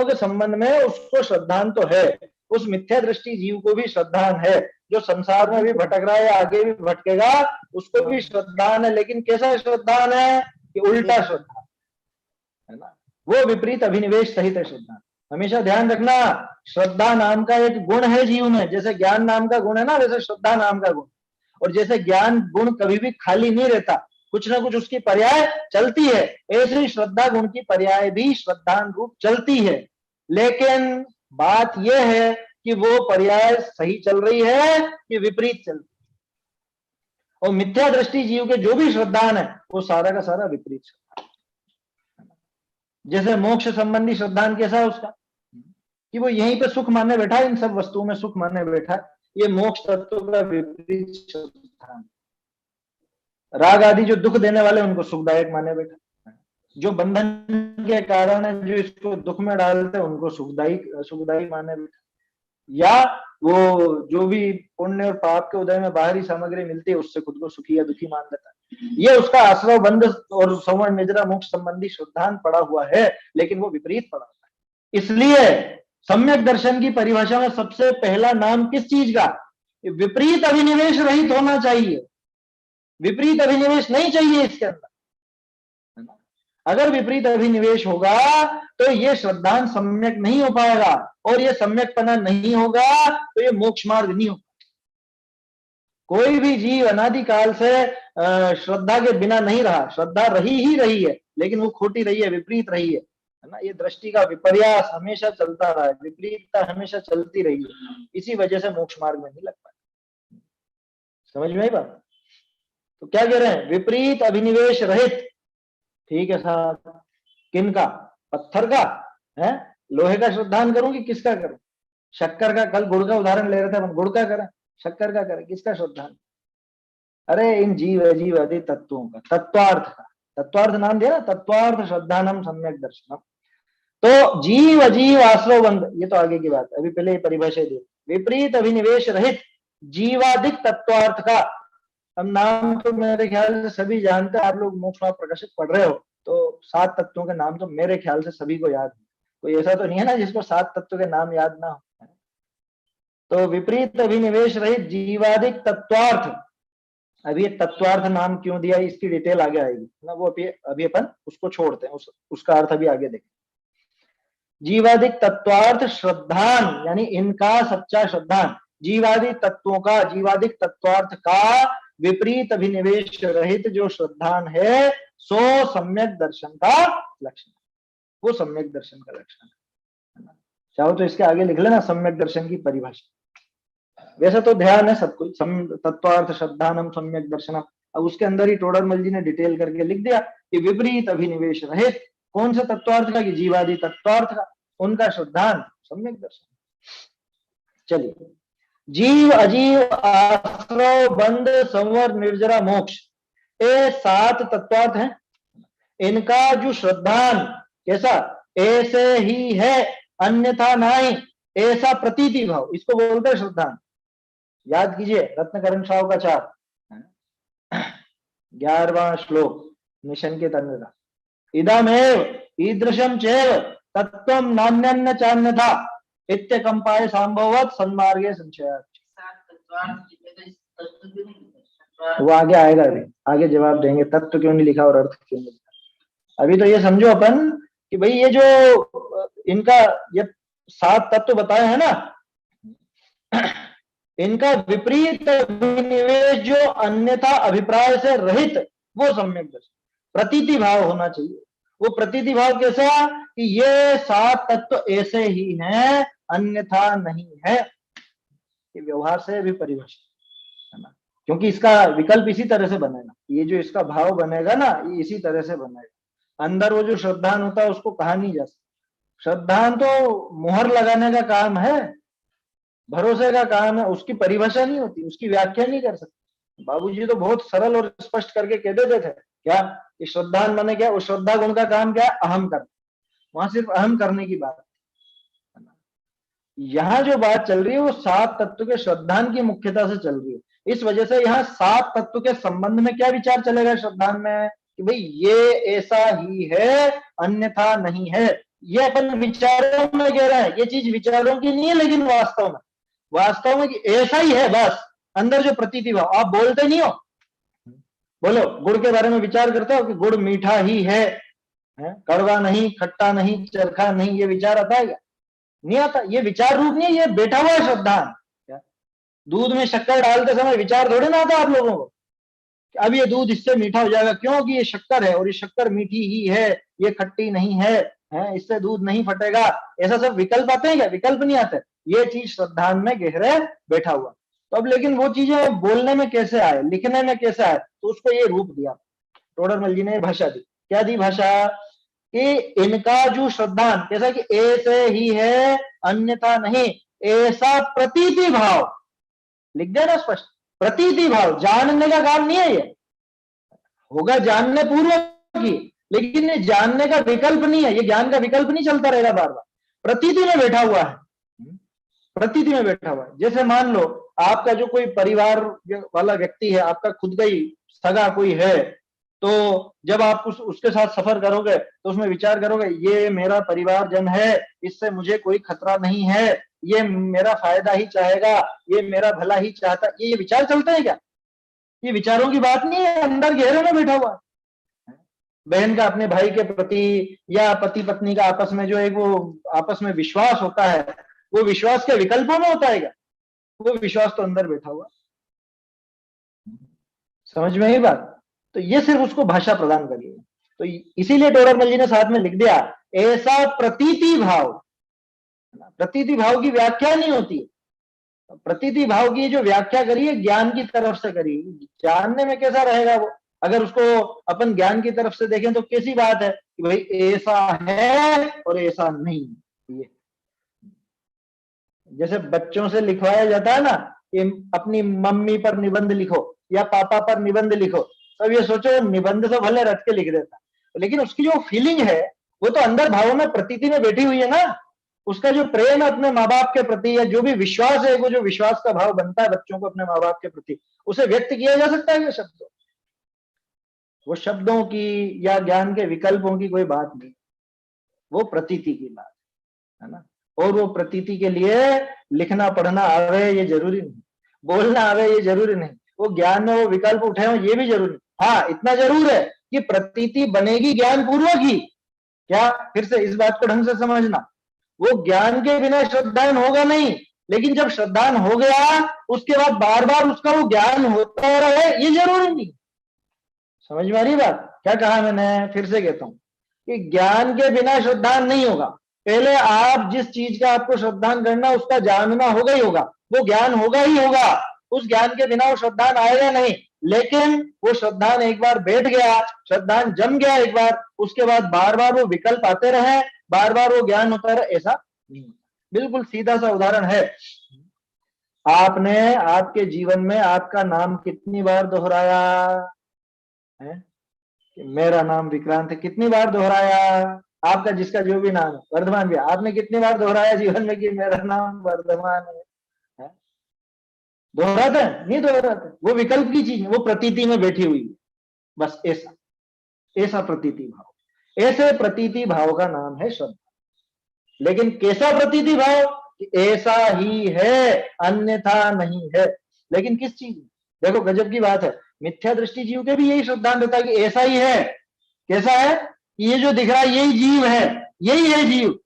A: के संबंध में उसको श्रद्धान तो है, उस मिथ्या दृष्टि जीव को भी श्रद्धान है, जो संसार में भी भटक रहा है, आगे भी भटकेगा, उसको भी श्रद्धान है। लेकिन कैसा श्रद्धान है कि उल्टा श्रद्धा है ना, वो विपरीत अभिनिवेश सहित है श्रद्धा। हमेशा ध्यान रखना, श्रद्धा नाम का एक गुण है जीव में, जैसे ज्ञान नाम का गुण है ना, वैसे श्रद्धा नाम का गुण। और जैसे ज्ञान गुण कभी भी खाली नहीं रहता, कुछ ना कुछ उसकी पर्याय चलती है, ऐसे ही श्रद्धा गुण की पर्याय भी श्रद्धान रूप चलती है। लेकिन बात यह है कि वो पर्याय सही चल रही है कि विपरीत चल रही है। और मिथ्या दृष्टि जीव के जो भी श्रद्धान है वो सारा का सारा विपरीत श्रद्धान। जैसे मोक्ष संबंधी श्रद्धान कैसा है उसका, कि वो यहीं पे सुख माने बैठा है, इन सब वस्तुओं में सुख माने बैठा है, ये मोक्ष तत्व का विपरीत श्रद्धान। राग आदि जो दुख देने वाले उनको सुखदायक माने बैठा, जो बंधन के कारण है, जो इसको दुख में डालते हैं उनको सुखदायी माने बैठा, या वो जो भी पुण्य और पाप के उदय में बाहरी सामग्री मिलती है उससे खुद को सुखी या दुखी मान लेता है। ये उसका आश्रव बंध और संवरण निद्रा मोक्ष संबंधी श्रद्धान पड़ा हुआ है, लेकिन वो विपरीत पड़ा हुआ है। इसलिए सम्यक दर्शन की परिभाषा में सबसे पहला नाम किस चीज का, विपरीत अभिनिवेश रहित होना चाहिए। विपरीत अभिनिवेश नहीं चाहिए इसके अंदर, है ना। अगर विपरीत अभिनिवेश होगा तो ये श्रद्धान सम्यक नहीं हो पाएगा, और ये सम्यकपना नहीं होगा तो ये मोक्ष मार्ग नहीं होगा। कोई भी जीव अनादिकाल से श्रद्धा के बिना नहीं रहा, श्रद्धा रही ही रही है, लेकिन वो खोटी रही है, विपरीत रही है ना। ये दृष्टि का विपर्यास हमेशा चलता रहा है, विपरीतता हमेशा चलती रही है, इसी वजह से मोक्ष मार्ग में नहीं लग पाया। समझ में आई बात। तो क्या कह रहे हैं, विपरीत अभिनिवेश रहित, ठीक है साहब, किनका, पत्थर का है, लोहे का श्रद्धान करूं कि किसका करूं, शक्कर का, कल गुड़ का उदाहरण ले रहे थे, गुड़ का करें, शक्कर का करें, किसका श्रद्धान। अरे इन जीव अजीव आदि तत्वों का, तत्वार्थ का, तत्वार्थ नाम दिया ना, तत्वार्थ श्रद्धानम सम्यक दर्शनम। तो जीव अजीव आश्रव बंध, ये तो आगे की बात है, अभी पहले ये परिभाषा दी, विपरीत अभिनिवेश रहित जीवाधिक तत्वार्थ का। अब नाम तो मेरे ख्याल से सभी जानते हैं, आप लोग मोक्ष प्रकाशित पढ़ रहे हो, तो 7 तत्वों के नाम तो मेरे ख्याल से सभी को याद है। कोई ऐसा तो नहीं है ना जिसको 7 तत्वों के नाम याद ना हो। तो विपरीत अभिनिवेश रहित जीवाधिक तत्वार्थ, अभी ये तत्वार्थ नाम क्यों दिया इसकी डिटेल आगे आएगी ना, वो अभी अपन उसको छोड़ते हैं, उसका अर्थ अभी आगे देखें। जीवाधिक तत्वार्थ श्रद्धान, यानी इनका सच्चा श्रद्धान, जीवादि तत्वों का, जीवाधिक तत्वार्थ का विपरीत अभिनिवेश रहित जो श्रद्धान है, सो सम्यक दर्शन का लक्षण, वो सम्यक दर्शन का लक्षण है ना। चाहो तो इसके आगे लिख लेना सम्यक दर्शन की परिभाषा। वैसे तो ध्यान है सब कुछ, तत्वार्थ श्रद्धानम सम्यक दर्शनम, अब उसके अंदर ही टोडरमल जी ने डिटेल करके लिख दिया कि विपरीत अभिनिवेश रहित कौन से तत्वार्थ का, कि जीवादि तत्वार्थ का, उनका श्रद्धान सम्यक दर्शन। चलिए, जीव अजीव आश्रव बंध संवर निर्जरा मोक्ष, ये 7 तत्वार्थ हैं। इनका जो श्रद्धान कैसा, ऐसे ही है अन्यथा नहीं, ऐसा प्रतीति भाव, इसको बोलते हैं श्रद्धान। याद कीजिए रत्नकरण साहु का 4 11वां श्लोक मिशन के तन्व का, इदमेव ईदृशम चैव तत्वम नान्यन्न चान्यथा इत्यकंपाय संभवत सन्मार्गे संशय। वो आगे आएगा, अभी आगे जवाब देंगे तत्व क्यों नहीं लिखा और अर्थ क्यों नहीं लिखा। अभी तो ये समझो अपन कि भाई ये जो इनका ये 7 तत्व बताए हैं ना, इनका विपरीत अभिनिवेश जो अन्यथा अभिप्राय से रहित, वो सम्यक दर्शन, प्रतीति भाव होना चाहिए। वो प्रतीति भाव कैसा, कि ये 7 तत्व ऐसे ही हैं अन्यथा नहीं है, ये व्यवहार से भी परिभाषित है ना, क्योंकि इसका विकल्प इसी तरह से बनेगा, ये जो इसका भाव बनेगा ना, ये इसी तरह से बनेगा। अंदर वो जो श्रद्धान होता है उसको कहा नहीं जा सकता, श्रद्धान तो मुहर लगाने का काम है, भरोसे का काम है, उसकी परिभाषा नहीं होती, उसकी व्याख्या नहीं कर सकते। बाबूजी तो बहुत सरल और स्पष्ट करके कह देते थे, क्या कि श्रद्धान माने क्या, उस श्रद्धा गुण का काम क्या है, अहम करना, वहां सिर्फ अहम करने की बात है। यहाँ जो बात चल रही है वो 7 तत्व के श्रद्धान की मुख्यता से चल रही है। इस वजह से यहाँ 7 तत्व के संबंध में क्या विचार चलेगा श्रद्धान में कि भाई ये ऐसा ही है, अन्यथा नहीं है। ये अपन विचारों में कह रहे हैं, ये चीज विचारों की नहीं है, लेकिन वास्तव में कि ऐसा ही है, बस अंदर जो प्रतीति भाव। आप बोलते नहीं हो, बोलो गुड़ के बारे में विचार करते हो कि गुड़ मीठा ही है, कड़वा नहीं, खट्टा नहीं, चरखा नहीं, ये विचार आता है क्या? नहीं आता। ये विचार रूप नहीं है, ये बैठा हुआ है श्रद्धान। दूध में शक्कर डालते समय विचार थोड़े ना आता आप लोगों को अब ये दूध इससे मीठा हो जाएगा, क्योंकि ये शक्कर है और ये शक्कर मीठी ही है, ये खट्टी नहीं है, इससे दूध नहीं फटेगा। ऐसा सब विकल्प आते हैं क्या? विकल्प नहीं आते। ये चीज श्रद्धान में गहरे बैठा हुआ। तो अब लेकिन वो चीजें बोलने में कैसे आए, लिखने में कैसे आए, तो उसको ये रूप दिया टोडरमल जी ने, भाषा दी। क्या दी भाषा? कि इनका जो श्रद्धान कैसा कि ऐसे ही है, अन्यथा नहीं, ऐसा प्रतीति भाव लिख देना स्पष्ट। प्रतीति भाव जानने का काम नहीं है, ये होगा जानने पूर्वक ही, लेकिन ये जानने का विकल्प नहीं है, ये ज्ञान का विकल्प नहीं चलता रहेगा बार बार। प्रतीति में बैठा हुआ है, प्रतीति में बैठा हुआ है। जैसे मान लो आपका जो कोई परिवार वाला व्यक्ति है, आपका खुद का ही सगा कोई है, तो जब आप उसके साथ सफर करोगे तो उसमें विचार करोगे ये मेरा परिवारजन है, इससे मुझे कोई खतरा नहीं है, ये मेरा फायदा ही चाहेगा, ये मेरा भला ही चाहता। ये विचार चलते हैं क्या? ये विचारों की बात नहीं है, अंदर गहरे में बैठा हुआ। बहन का अपने भाई के प्रति या पति पत्नी का आपस में जो एक वो आपस में विश्वास होता है, वो विश्वास के विकल्पों में होता है क्या? वो विश्वास तो अंदर बैठा हुआ। समझ में ही बात? तो ये सिर्फ उसको भाषा प्रदान करिए। तो इसीलिए टोडरमल जी ने साथ में लिख दिया ऐसा प्रतीति भाव। प्रतीति भाव की व्याख्या नहीं होती, प्रतीति भाव की जो व्याख्या करिए ज्ञान की तरफ से करिए। जानने में कैसा रहेगा वो, अगर उसको अपन ज्ञान की तरफ से देखें तो कैसी बात है कि भाई ऐसा है और ऐसा नहीं। ये जैसे बच्चों से लिखवाया जाता है ना कि अपनी मम्मी पर निबंध लिखो या पापा पर निबंध लिखो, तब ये सोचो निबंध तो भले रट के लिख देता, लेकिन उसकी जो फीलिंग है वो तो अंदर भावों में प्रतीति में बैठी हुई है ना। उसका जो प्रेम है अपने माँ बाप के प्रति, या जो भी विश्वास है, वो जो विश्वास का भाव बनता है बच्चों को अपने माँ बाप के प्रति, उसे व्यक्त किया जा सकता है शब्दों। वो शब्दों की या ज्ञान के विकल्पों की कोई बात नहीं, वो प्रतीति की बात है ना। और वो प्रतीति के लिए लिखना पढ़ना आवे ये जरूरी नहीं, बोलना आवे ये जरूरी नहीं, वो ज्ञान में वो विकल्प उठे हो ये भी जरूरी नहीं। हाँ इतना जरूर है कि प्रतीति बनेगी ज्ञान पूर्वक ही। क्या? फिर से इस बात को ढंग से समझना, वो ज्ञान के बिना श्रद्धान होगा नहीं, लेकिन जब श्रद्धान हो गया उसके बाद बार बार उसका वो ज्ञान होता रहे ये जरूरी नहीं। समझ में आ रही बात? क्या कहा मैंने? फिर से कहता हूं कि ज्ञान के बिना श्रद्धान नहीं होगा। पहले आप जिस चीज का आपको श्रद्धान करना उसका जानना होगा ही होगा, वो ज्ञान होगा ही होगा। उस ज्ञान के बिना वो श्रद्धान आएगा नहीं, लेकिन वो श्रद्धान एक बार बैठ गया, श्रद्धान जम गया एक बार, उसके बाद बार बार वो विकल्प आते रहे, बार बार वो ज्ञान होता रहे, ऐसा नहीं। बिल्कुल सीधा सा उदाहरण है, आपने आपके जीवन में आपका नाम कितनी बार दोहराया है? मेरा नाम विक्रांत है, कितनी बार दोहराया? आपका जिसका जो भी नाम है, वर्धमान भी, आपने कितनी बार दोहराया जीवन में कि मेरा नाम वर्धमान है? दोहराते हैं? नहीं दोहराते। वो विकल्प की चीज, वो प्रतीति में बैठी हुई है, बस ऐसा ऐसा प्रतीति भाव। ऐसे प्रतीति भाव का नाम है श्रद्धा। लेकिन कैसा प्रतीति भाव? ऐसा ही है, अन्यथा नहीं है। लेकिन किस चीज? देखो गजब की बात है, मिथ्या दृष्टि जीव के भी यही सिद्धांत होता है कि ऐसा ही है। कैसा है? ये जो दिख रहा है यही जीव है, यही है जीव,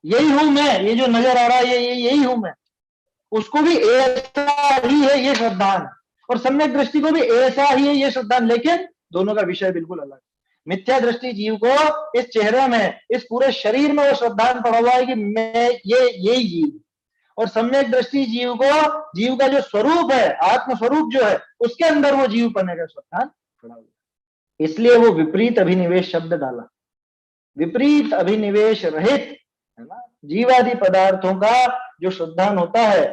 A: यही हूं मैं, ये जो नजर आ रहा है यही हूं मैं, उसको भी ऐसा ही है ये श्रद्धान, और सम्यक दृष्टि को भी ऐसा ही है ये श्रद्धान। लेकिन दोनों का विषय बिल्कुल अलग। मिथ्या दृष्टि जीव को इस चेहरे में, इस पूरे शरीर में वो श्रद्धान पड़ा हुआ है कि मैं यही जीव, और सम्यक दृष्टि जीव को, जीव का जो स्वरूप है, आत्म स्वरूप जो है, उसके अंदर वो जीव पने का श्रद्धान पड़ा हुआ। इसलिए वो विपरीत अभिनिवेश शब्द डाला, विपरीत अभिनिवेश रहित है ना जीवादि पदार्थों का जो श्रद्धान होता है।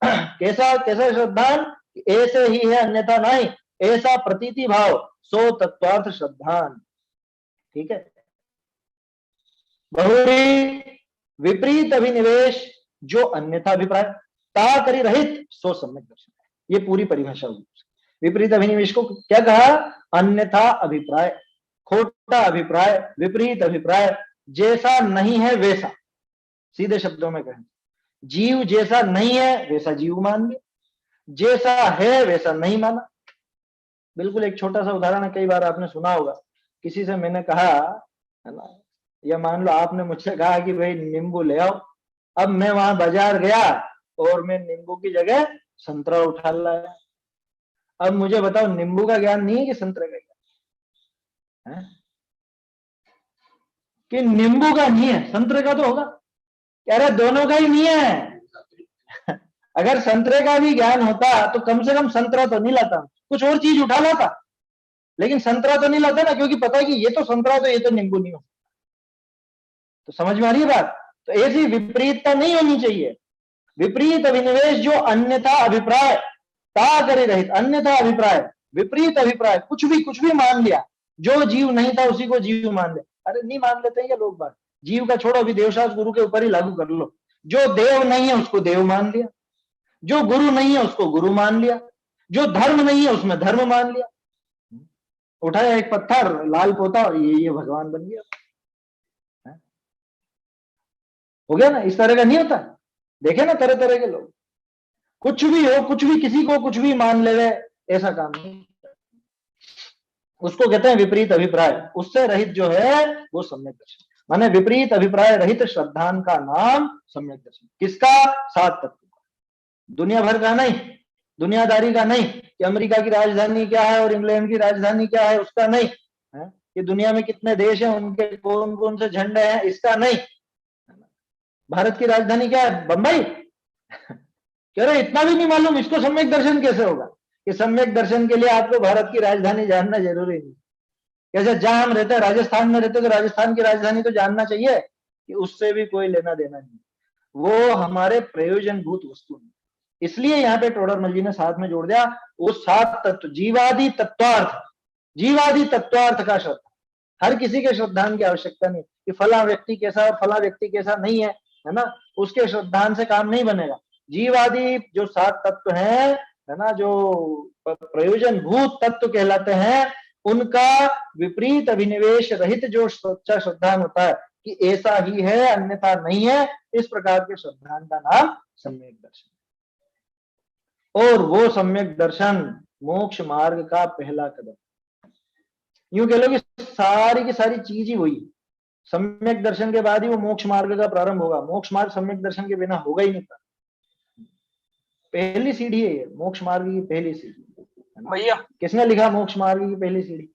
A: कैसा कैसा श्रद्धान? ऐसे ही है अन्यथा नहीं, ऐसा प्रतीति भाव, सो तत्वार्थ श्रद्धान। ठीक है, बहुरी विपरीत अभिनिवेश जो अन्यथा अभिप्राय, ता करी रहित सो सम्यक दर्शन। ये पूरी परिभाषा होगी। विपरीत अभिनिवेश को क्या कहा? अन्यथा अभिप्राय, खोटा अभिप्राय, विपरीत अभिप्राय, जैसा नहीं है वैसा। सीधे शब्दों में कहें, जीव जैसा नहीं है वैसा जीव मान लिया, जैसा है वैसा नहीं माना। बिल्कुल एक छोटा सा उदाहरण है, कई बार आपने सुना होगा, किसी से मैंने कहा है ना, या मान लो आपने मुझसे कहा कि भाई नींबू ले आओ। अब मैं वहां बाजार गया और मैं नींबू की जगह संतरा उठा लाया। अब मुझे बताओ, नींबू का ज्ञान नहीं है कि संतरे का ज्ञान है? कि नींबू का नहीं है, संतरे का तो होगा। कह रहे दोनों का ही नहीं है। अगर संतरे का भी ज्ञान होता तो कम से कम संतरा तो नहीं लाता, कुछ और चीज उठा लाता, लेकिन संतरा तो नहीं लाता ना, क्योंकि पता है कि ये तो संतरा तो ये तो नींबू नहीं हो। तो समझ में आ रही है बात? तो ऐसी विपरीतता नहीं होनी चाहिए। विपरीत अभिनिवेश जो अन्यथा अभिप्राय, ता करे रहित, अन्यथा अभिप्राय, विपरीत अभिप्राय, कुछ भी मान लिया, जो जीव नहीं था उसी को जीव मान ले। अरे नहीं मान लेते हैं ये लोग बात, जीव का छोड़ो, अभी देवशास्त्र गुरु के ऊपर ही लागू कर लो। जो देव नहीं है उसको देव मान लिया, जो गुरु नहीं है उसको गुरु मान लिया, जो धर्म नहीं है उसमें धर्म मान लिया। उठाया एक पत्थर, लाल पोता, और ये भगवान बन गया। हो गया ना? इस तरह का नहीं होता। देखे ना तरह तरह के लोग, कुछ भी हो, कुछ भी, किसी को कुछ भी मान ले, ऐसा काम नहीं। उसको कहते हैं विपरीत अभिप्राय। उससे रहित जो है वो सम्यक दर्शन। माने विपरीत अभिप्राय रहित श्रद्धान का नाम सम्यक दर्शन। किसका? सात तत्व का, दुनिया भर का नहीं, दुनियादारी का नहीं, कि अमेरिका की राजधानी क्या है और इंग्लैंड की राजधानी क्या है उसका नहीं है, कि दुनिया में कितने देश हैं, उनके कौन कौन से झंडे हैं, इसका नहीं। भारत की राजधानी क्या है? बंबई। कह रहे इतना भी नहीं मालूम, इसको सम्यक दर्शन कैसे होगा? कि सम्यक दर्शन के लिए आपको भारत की राजधानी जानना जरूरी नहीं। कैसे जहां हम रहते हैं, राजस्थान में रहते हैं, तो राजस्थान की राजधानी तो जानना चाहिए, कि उससे भी कोई लेना देना नहीं, वो हमारे प्रयोजनभूत वस्तु नहीं। इसलिए यहाँ पे टोडरमल जी ने साथ में जोड़ दिया वो सात तत्व, जीवादि तत्वार्थ, जीवादि तत्वार्थ का श्रद्धा। हर किसी के श्रद्धान की आवश्यकता नहीं कि फला व्यक्ति कैसा और फला व्यक्ति कैसा नहीं है ना, उसके श्रद्धान से काम नहीं बनेगा। जीवादि जो सात तत्व है ना, जो प्रयोजनभूत तत्व कहलाते हैं, उनका विपरीत अभिनिवेश रहित जो सच्चा श्रद्धान होता है कि ऐसा ही है अन्यथा नहीं है, इस प्रकार के श्रद्धान का नाम सम्यक दर्शन। और वो सम्यक दर्शन मोक्ष मार्ग का पहला कदम। यूं कह लो कि सारी की सारी चीज ही वही, सम्यक दर्शन के बाद ही वो मोक्ष मार्ग का प्रारंभ होगा। मोक्ष मार्ग सम्यक दर्शन के बिना होगा ही नहीं। पहली सीढ़ी है ये, मोक्ष मार्ग की पहली सीढ़ी।
C: भैया
A: किसने लिखा मोक्ष मार्ग की पहली सीढ़ी?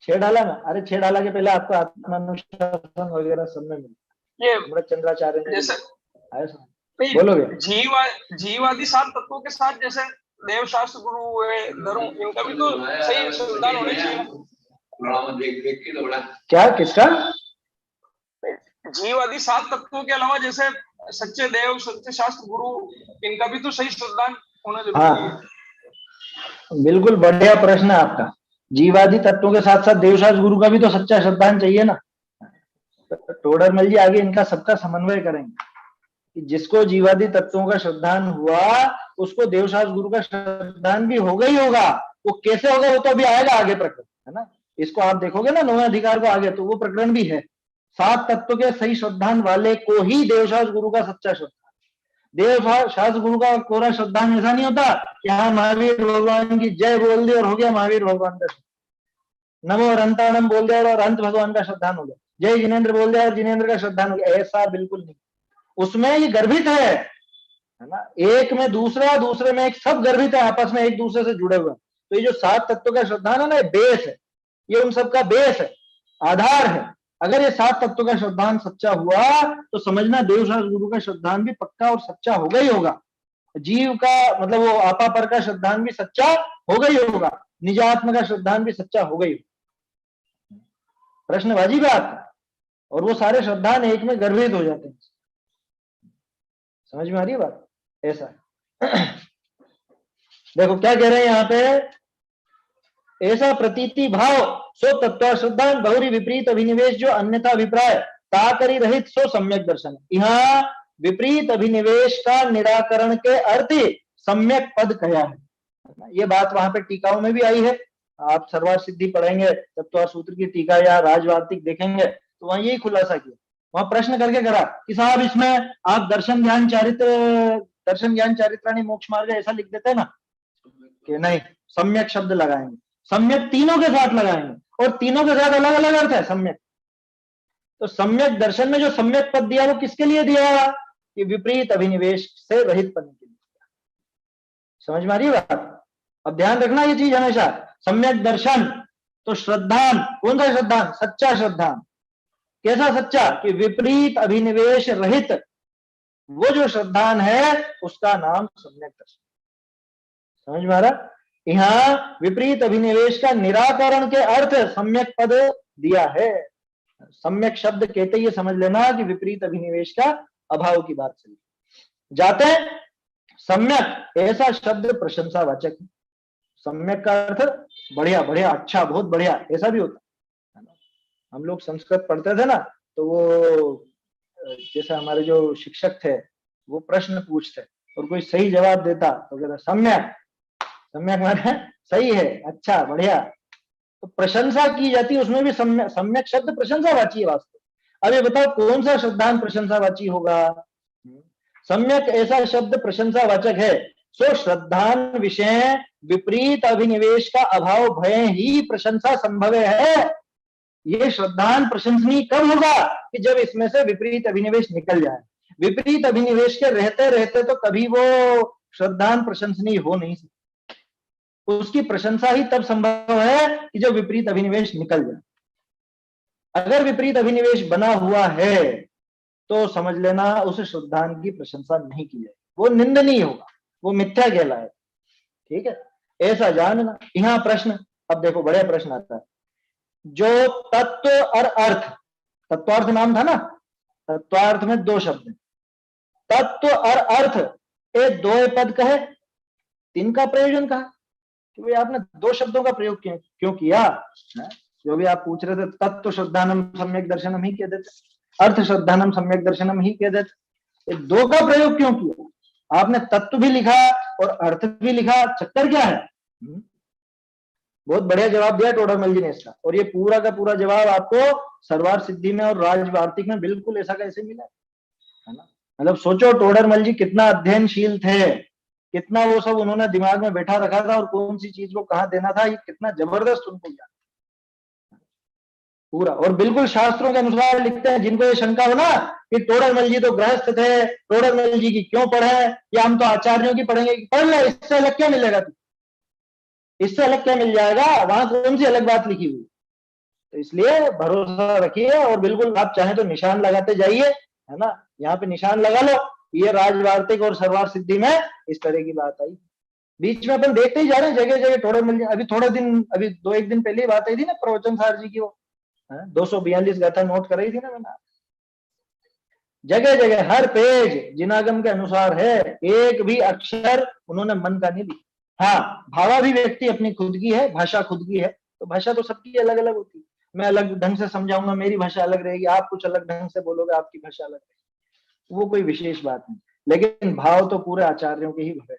A: छेड़ाला में। अरे छेड़ाला के पहले आपको आत्मानुशासन वगैरह सब में मिला, ये चंद्राचार्य ने आया। बोलोगे?
C: जीवादि सात तत्वों के साथ जैसे देवशास्त्र गुरु हुए, धर्म, इनका भी तो सही श्रद्धान होनी चाहिए।
A: क्या? किसका?
C: जीवादि सात तत्वों के अलावा जैसे सच्चे देव, सच्चे शास्त्र गुरु, इनका भी तो सही श्रद्धान होना जरूरी है।
A: हाँ, बिल्कुल बढ़िया प्रश्न है आपका। जीवादि तत्वों के साथ साथ देवशास्त्र गुरु का भी तो सच्चा श्रद्धान चाहिए ना। टोडरमल जी आगे इनका सबका समन्वय करेंगे कि जिसको जीवादि तत्वों का श्रद्धान हुआ उसको देवशास्त्र गुरु का श्रद्धान भी होगा ही होगा। वो कैसे होगा वो तो अभी आएगा आगे प्रकरण, है ना। इसको आप देखोगे ना 9वें अधिकार को आगे, तो वो प्रकरण भी है। सात तत्व के सही श्रद्धान वाले को ही देवशास्त्र गुरु का सच्चा श्रद्धान। देवशास्त्र गुरु का कोरा श्रद्धान ऐसा नहीं होता कि हाँ महावीर भगवान की जय बोल दी और हो गया महावीर भगवान का, नमो अनंताणम बोल दिया और अंत भगवान का श्रद्धान हो गया, जय जिनेन्द्र बोल दिया और जिनेन्द्र का श्रद्धान हो गया। ऐसा बिल्कुल नहीं। उसमें ये गर्भित है ना, एक में दूसरा, दूसरे में एक, सब गर्भित है, आपस में एक दूसरे से जुड़े हुए। तो ये जो सात तत्व का श्रद्धान है ना, बेस है, ये उन सबका बेस है, आधार है। अगर ये सात तत्व का श्रद्धान सच्चा हुआ तो समझना देवशास्त्र गुरु का श्रद्धान भी पक्का और सच्चा होगा ही होगा। जीव का मतलब वो आपा पर का श्रद्धान भी सच्चा होगा ही होगा, निजात्म का श्रद्धान भी सच्चा होगा ही। प्रश्नबाजी बात, और वो सारे श्रद्धान एक में गर्भित हो जाते हैं। समझ में आ रही है बात? ऐसा देखो क्या कह रहे हैं यहाँ पे, ऐसा प्रतीति भाव सो तत्व श्रद्धान बहुरी विपरीत अभिनिवेश जो अन्यथा अभिप्राय ताकरी रहित सो सम्यक दर्शन। यहाँ विपरीत अभिनिवेश का निराकरण के अर्थ सम्यक पद कहा है। ये बात वहां पे टीकाओं में भी आई है। आप सर्वार सिद्धि पढ़ेंगे, तत्वार सूत्र की टीका या राजवार्तिक देखेंगे तो वहां यही खुलासा किया। वहां प्रश्न करके करा कि साहब इसमें आप दर्शन ज्ञान चारित्राणी मोक्ष मार्ग ऐसा लिख देते हैं ना, कि नहीं, सम्यक शब्द लगाएंगे, सम्यक तीनों के साथ लगाएंगे और तीनों के साथ अलग अलग अर्थ है सम्यक। तो सम्यक दर्शन में जो सम्यक पद दिया वो किसके लिए दिया? कि विपरीत अभिनिवेश से रहित पद के लिए। समझ में आ रही है बात? अब ध्यान रखना ये चीज हमेशा, सम्यक दर्शन तो श्रद्धान, कौन सा श्रद्धान? सच्चा श्रद्धान। कैसा सच्चा? कि विपरीत अभिनिवेश रहित, वो जो श्रद्धान है उसका नाम सम्यक दर्शन। समझ में आ रहा? यहाँ विपरीत अभिनिवेश का निराकरण के अर्थ सम्यक पद दिया है। सम्यक शब्द कहते ये समझ लेना कि विपरीत अभिनिवेश का अभाव की बात चली। जाते हैं, सम्यक ऐसा शब्द प्रशंसावाचक है। सम्यक का अर्थ बढ़िया, बढ़िया, अच्छा, बहुत बढ़िया, ऐसा भी होता है ना। हम लोग संस्कृत पढ़ते थे ना, तो वो जैसे हमारे जो शिक्षक थे वो प्रश्न पूछते और कोई सही जवाब देता तो कहता सम्यक। सम्यक माने सही है, अच्छा, बढ़िया। तो प्रशंसा की जाती है, उसमें भी सम्यक शब्द प्रशंसावाची है वास्तव। अब ये बताओ कौन सा शब्दांत प्रशंसावाची होगा? सम्यक ऐसा शब्द प्रशंसावाचक है, सो श्रद्धान विषय विपरीत अभिनिवेश का अभाव भय ही प्रशंसा संभव है। ये श्रद्धान प्रशंसनीय कब होगा? कि जब इसमें से विपरीत अभिनिवेश निकल जाए। विपरीत अभिनिवेश के रहते रहते तो कभी वो श्रद्धान प्रशंसनीय हो नहीं सकती। उसकी प्रशंसा ही तब संभव है कि जब विपरीत अभिनिवेश निकल जाए। अगर विपरीत अभिनिवेश बना हुआ है तो समझ लेना उस श्रद्धान की प्रशंसा नहीं की जाएगी, वो निंदनीय होगा, वो मिथ्या कहलाए। ठीक है, ऐसा जानना। यहाँ प्रश्न, अब देखो बढ़िया प्रश्न आता है। जो तत्व और अर्थ, तत्वार्थ नाम था ना, तत्वार्थ में दो शब्द हैं, तत्व और अर्थ, ये दो पद कहे, तीन का प्रयोजन कहा कि भाई आपने दो शब्दों का प्रयोग क्यों किया? जो भी आप पूछ रहे थे, तत्व श्रद्धानम सम्यक दर्शनम ही कह देते, अर्थ श्रद्धानम सम्यक दर्शनम ही कह देते। ये दो का प्रयोग क्यों किया? आपने तत्व भी लिखा और अर्थ भी लिखा, चक्कर क्या है? बहुत बढ़िया जवाब दिया टोडरमल जी ने इसका, और ये पूरा का पूरा जवाब आपको सर्वार सिद्धि में और राजवार्तिक में बिल्कुल ऐसा कैसे मिला है ना। मतलब सोचो टोडरमल जी कितना अध्ययनशील थे, कितना वो सब उन्होंने दिमाग में बैठा रखा था और कौन सी चीज को कहाँ देना था, ये कितना जबरदस्त उनको ज्ञान पूरा, और बिल्कुल शास्त्रों के अनुसार लिखते हैं। जिनको ये शंका हो ना कि टोडरमल जी तो गृहस्थ थे, टोडरमल जी की क्यों पढ़े, या हम तो आचार्यों की पढ़ेंगे, पढ़ ले, इससे अलग क्या मिलेगा? इससे अलग क्या मिल जाएगा? वहां कौन सी अलग बात लिखी हुई? तो इसलिए भरोसा रखिए और बिल्कुल आप चाहें तो निशान लगाते जाइए, है ना। यहाँ पे निशान लगा लो, ये राजवार्तिक और सर्वार सिद्धि में इस तरह की बात आई। बीच में अपन देखते ही जा रहे हैं जगह जगह टोडरमल। अभी थोड़े दिन, अभी 2-1 दिन पहले ही बात आई थी ना प्रवचन सार जी की, वो 242 गाथा नोट कर रही थी ना मैंने। जगह जगह हर पेज जिनागम के अनुसार है, एक भी अक्षर उन्होंने मन का नहीं लिखा। हाँ, भावाभिव्यक्ति अपनी खुद की है, भाषा खुद की है, तो भाषा तो सबकी अलग अलग होती है। मैं अलग ढंग से समझाऊंगा, मेरी भाषा अलग रहेगी, आप कुछ अलग ढंग से बोलोगे, आपकी भाषा अलग रहेगी, वो कोई विशेष बात नहीं, लेकिन भाव तो पूरे आचार्यों के ही भरे।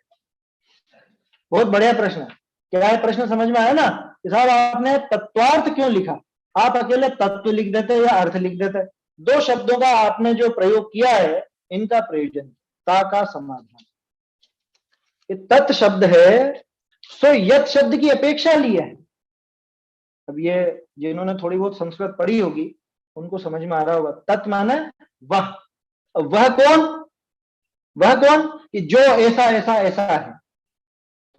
A: बहुत बढ़िया प्रश्न है। क्या है प्रश्न? समझ में आया ना कि साहब आपने तत्वार्थ क्यों लिखा? आप अकेले तत्व लिख देते या अर्थ लिख देते? दो शब्दों का आपने जो प्रयोग किया है, इनका प्रयोजन ता का समाधान। तत् शब्द है, सो यत शब्द की अपेक्षा लिया है। अब ये जिन्होंने थोड़ी बहुत संस्कृत पढ़ी होगी उनको समझ में आ रहा होगा। तत् माने वह, वह कौन? वह कौन कि जो ऐसा ऐसा ऐसा है,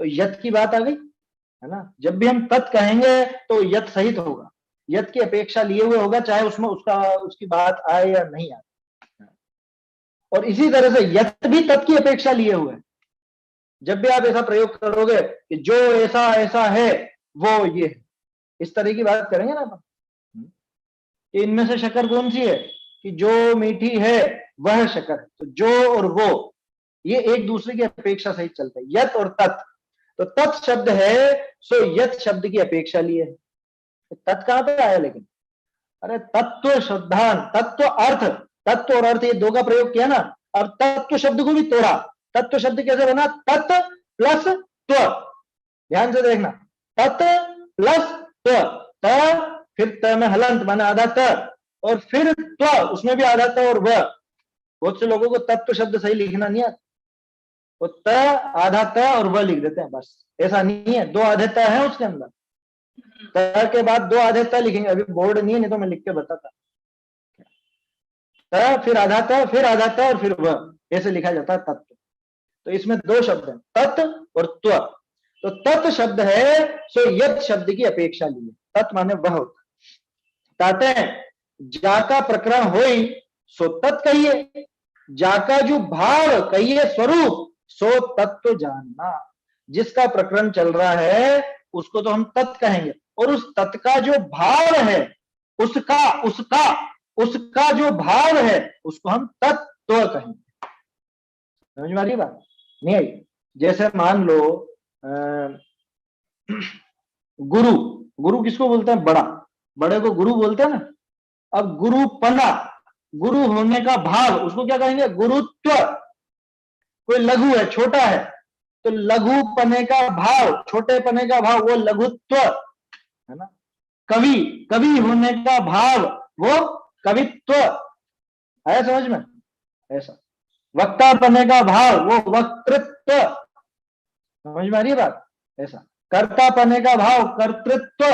A: तो यत की बात आ गई, है ना। जब भी हम तत् कहेंगे तो यत सहित होगा, यत की अपेक्षा लिए हुए होगा, चाहे उसमें उसकी बात आए या नहीं आए। और इसी तरह से यत भी तत् की अपेक्षा लिए हुए। जब भी आप ऐसा प्रयोग करोगे कि जो ऐसा ऐसा है वो ये है, इस तरह की बात करेंगे ना अपन, इनमें से शक्कर कौन सी है कि जो मीठी है वह शक्कर, तो जो और वो ये एक दूसरे की अपेक्षा सहित चलते हैं, यत और तत्। तो तत् शब्द है, सो यत शब्द की अपेक्षा लिए है। तत् कहां पे आया? लेकिन अरे तत्व श्रद्धान, तत्व अर्थ, तत्व और अर्थ ये दो का प्रयोग किया ना, और तत्व शब्द को भी तोड़ा। तत्व शब्द कैसे बना? तत् प्लस त्व, ध्यान से देखना, तत् प्लस त्व, त फिर त में हलंत माने आधा त, और फिर त्व उसमें भी आधा त और व। बहुत से लोगों को तत्व शब्द सही लिखना नहीं आता, वो त आधा त और व लिख देते हैं, बस ऐसा नहीं है, दो आधे त है उसके अंदर, त के बाद दो आधे त लिखेंगे। अभी बोर्ड नहीं है, नहीं तो मैं लिख के बताता। त फिर आधा त, फिर आधा त और फिर व, ऐसे लिखा जाता है तत्व। तो इसमें दो शब्द हैं, तत् और त्व। तो तत् शब्द है सो यत शब्द की अपेक्षा ली है, तत् माने वह होता। ताते जाका प्रकरण होई सो तत् कहिए, जाका जो भाव कहिए स्वरूप सो तत्व जानना। जिसका प्रकरण चल रहा है उसको तो हम तत् कहेंगे, और उस तत् का जो भाव है उसका उसका उसका जो भाव है उसको हम तत्व कहेंगे। समझ में आ रही बात? नहीं आई? जैसे मान लो गुरु, गुरु किसको बोलते हैं? बड़ा, बड़े को गुरु बोलते हैं ना। अब गुरु पना, गुरु होने का भाव, उसको क्या कहेंगे? गुरुत्व। कोई लघु है, छोटा है, तो लघु पने का भाव, छोटे पने का भाव वो लघुत्व है ना। कवि, कवि होने का भाव वो कवित्व है, समझ में? ऐसा वक्ता पने का भाव वो वक्तृत्व, समझ में आ रही है बात? ऐसा कर्ता पने का भाव कर्तृत्व,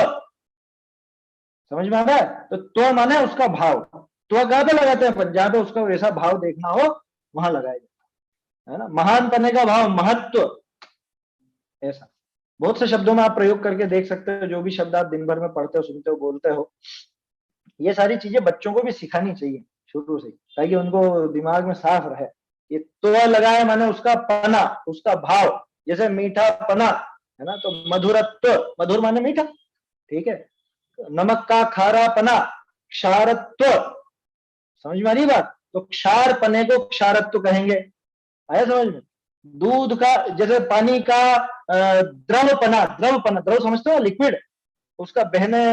A: समझ में आ रहा है? तो माने उसका भाव, तो कहां पे लगाते हैं अपन? जहां पे उसका वैसा भाव देखना हो वहां लगाया जाता है ना। महान पने का भाव महत्व, ऐसा बहुत से शब्दों में आप प्रयोग करके देख सकते हो। जो भी शब्द आप दिन भर में पढ़ते हो, सुनते हो, बोलते हो, ये सारी चीजें बच्चों को भी सिखानी चाहिए शुरू से, ताकि उनको दिमाग में साफ रहे। ये तो लगाए माने उसका पना, उसका भाव। जैसे मीठा पना है ना, तो मधुरत्व, मधुर माने मीठा, ठीक है। नमक का खारा पना क्षारत्व, समझ में आ रही बात? तो क्षार पने को क्षारत्व कहेंगे, आया समझ में? दूध का, जैसे पानी का द्रव पना, द्रव पना, द्रव समझते हो? लिक्विड, उसका बहने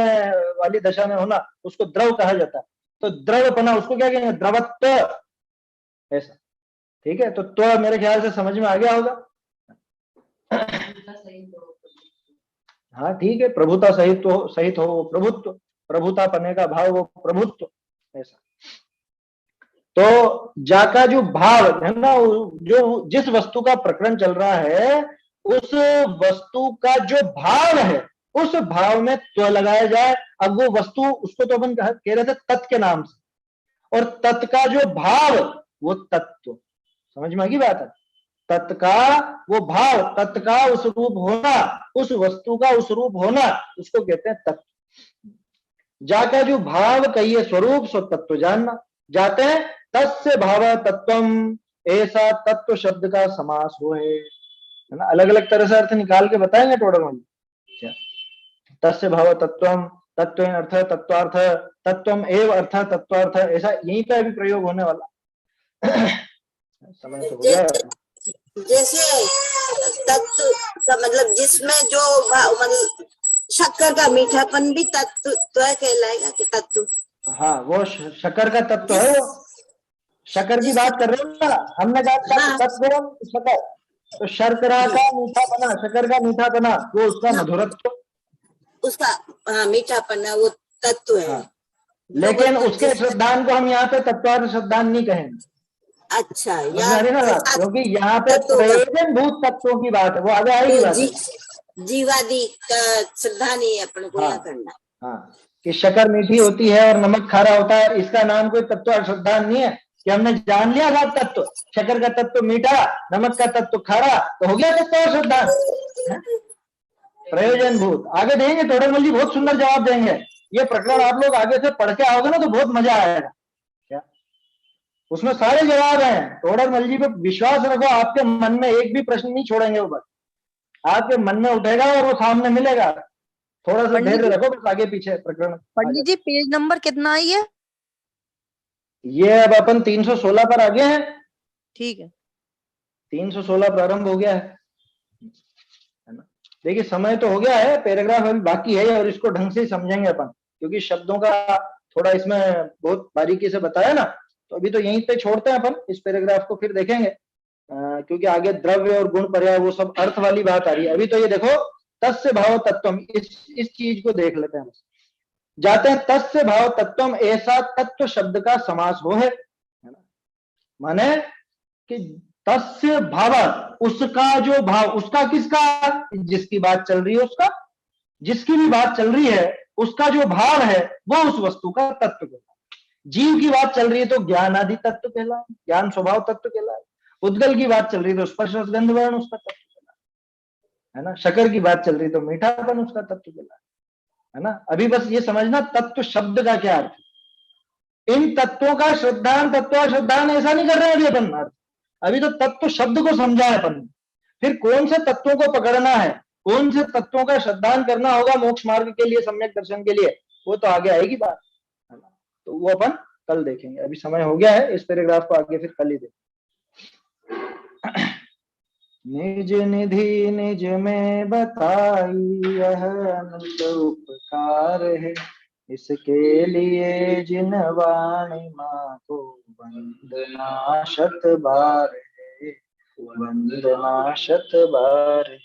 A: वाली दशा में होना उसको द्रव कहा जाता है। तो द्रव पना उसको क्या कहेंगे? द्रवत्व, ऐसा, ठीक है। तो मेरे ख्याल से समझ में आ गया होगा। हाँ ठीक है, प्रभुता सहित हो वो प्रभुत्व, प्रभुता पने का भाव वो प्रभुत्व, ऐसा। तो जाका जो भाव है ना, जो जिस वस्तु का प्रकरण चल रहा है उस वस्तु का जो भाव है उस भाव में त्व लगाया जाए। अब वो वस्तु, उसको तो अपन कह रहे थे तत् के नाम से, और तत् का जो भाव वो तत्व, समझ में आ गई बात है? तत् का वो भाव, तत् का उस रूप होना, उस वस्तु का उस रूप होना, उसको कहते हैं तत्व। जाका जो भाव कहिए स्वरूप सो तत्व जानना। जाते हैं तस्य भाव तत्वम, ऐसा तत्व शब्द का समास हो है ना। अलग अलग तरह से अर्थ निकाल के बताएंगे टोटल में। तस्य भाव तत्वम, तत्व अर्थ तत्वार्थ, तत्वम एव अर्थ तत्वार्थ, ऐसा यहीं पे अभी प्रयोग होने वाला। समय तो हो गया।
E: जैसे तत्व का मतलब जिसमें जो मतलब शक्कर का मीठापन भी तत्व कहलाएगा कि तत्व?
A: हाँ, वो शक्कर का तत्व है। वो शक्कर की बात कर रहे हैं ना, हमने कहा तत्व शक्कर, तो शर्करा का मीठा बना, शक्कर का मीठा बना, वो उसका मधुरत्व, उसका
E: हाँ मीठापन है, वो तत्व है।
A: हाँ। लेकिन उसके श्रद्धान को हम यहाँ पे तत्वार्थ श्रद्धान नहीं कहेंगे।
E: अच्छा,
A: क्योंकि यहाँ पे प्रयोजन भूत तत्वों की बात है, वो आगे आएगी बात।
E: जीवादि का श्रद्धा नहीं है अपन को
A: हाँ,
E: करना।
A: हाँ, कि शक्कर मीठी होती है और नमक खारा होता है, इसका नाम कोई तत्वार्थ श्रद्धान नहीं है कि हमने जान लिया था तत्व, शक्कर का तत्व मीठा, नमक का तत्व खारा, तो हो गया तत्वार्थ श्रद्धान। प्रयोजन भूत, आगे देंगे तोड़रमल जी, बहुत सुंदर जवाब देंगे। ये प्रकरण आप लोग आगे से पढ़ के आओगे ना तो बहुत मजा आएगा। क्या उसमें सारे जवाब हैं। तोड़रमल जी पे विश्वास रखो, आपके मन में एक भी प्रश्न नहीं छोड़ेंगे, वो बस आपके मन में उठेगा और वो सामने मिलेगा। थोड़ा सा धैर्य रखो, बस आगे पीछे प्रकरण।
D: पंडित जी पेज नंबर कितना आई है?
A: ये अब अपन 316 पर आ गए हैं।
D: ठीक है,
A: 316 प्रारंभ हो गया है ना। देखिए समय तो हो गया है, पैराग्राफ अभी बाकी है और इसको ढंग से समझेंगे अपन, क्योंकि शब्दों का थोड़ा इसमें बहुत बारीकी से बताया ना, तो अभी तो यहीं पे छोड़ते हैं अपन, इस पैराग्राफ को फिर देखेंगे क्योंकि आगे द्रव्य और गुण पर्याय वो सब अर्थ वाली बात आ रही है। अभी तो ये देखो तस्य भाव तत्वम, इस चीज को देख लेते हैं, जाते हैं। तस्य भाव तत्वम, ऐसा तत्व शब्द का समास हो है ना, माने कि तस्य भाव, उसका जो भाव, उसका किसका, जिसकी बात चल रही है उसका, जिसकी भी बात चल रही है उसका जो भाव है वो उस वस्तु का तत्व कहलाए। जीव की बात चल रही है तो ज्ञान आदि तत्व कहलाए, ज्ञान स्वभाव तत्व कहलाए। उद्गल की बात चल रही है तो स्पर्श रस गंध वर्ण उसका तत्व कहलाए, है ना। शकर की बात चल रही तो मीठापन उसका तत्व कहलाए, है ना। अभी बस ये समझना तत्व शब्द का क्या अर्थ है। इन तत्वों का श्रद्धान तत्वाश्रद्धान ऐसा नहीं कर रहे हैं अभी अपन अर्थ, अभी तो तत्व शब्द को समझा है अपन। फिर कौन से तत्वों को पकड़ना है, कौन से तत्वों का श्रद्धान करना होगा मोक्ष मार्ग के लिए, सम्यक दर्शन के लिए, वो तो आगे आएगी बात, है ना। तो वो अपन कल देखेंगे, अभी समय हो गया है, इस पैराग्राफ को आगे फिर कल ही देखेंगे। निज निधि निज में बताई यह अनंत उपकार है, इसके लिए जिन वाणी माँ को वंदना शत बार है, वंदना शत बार है।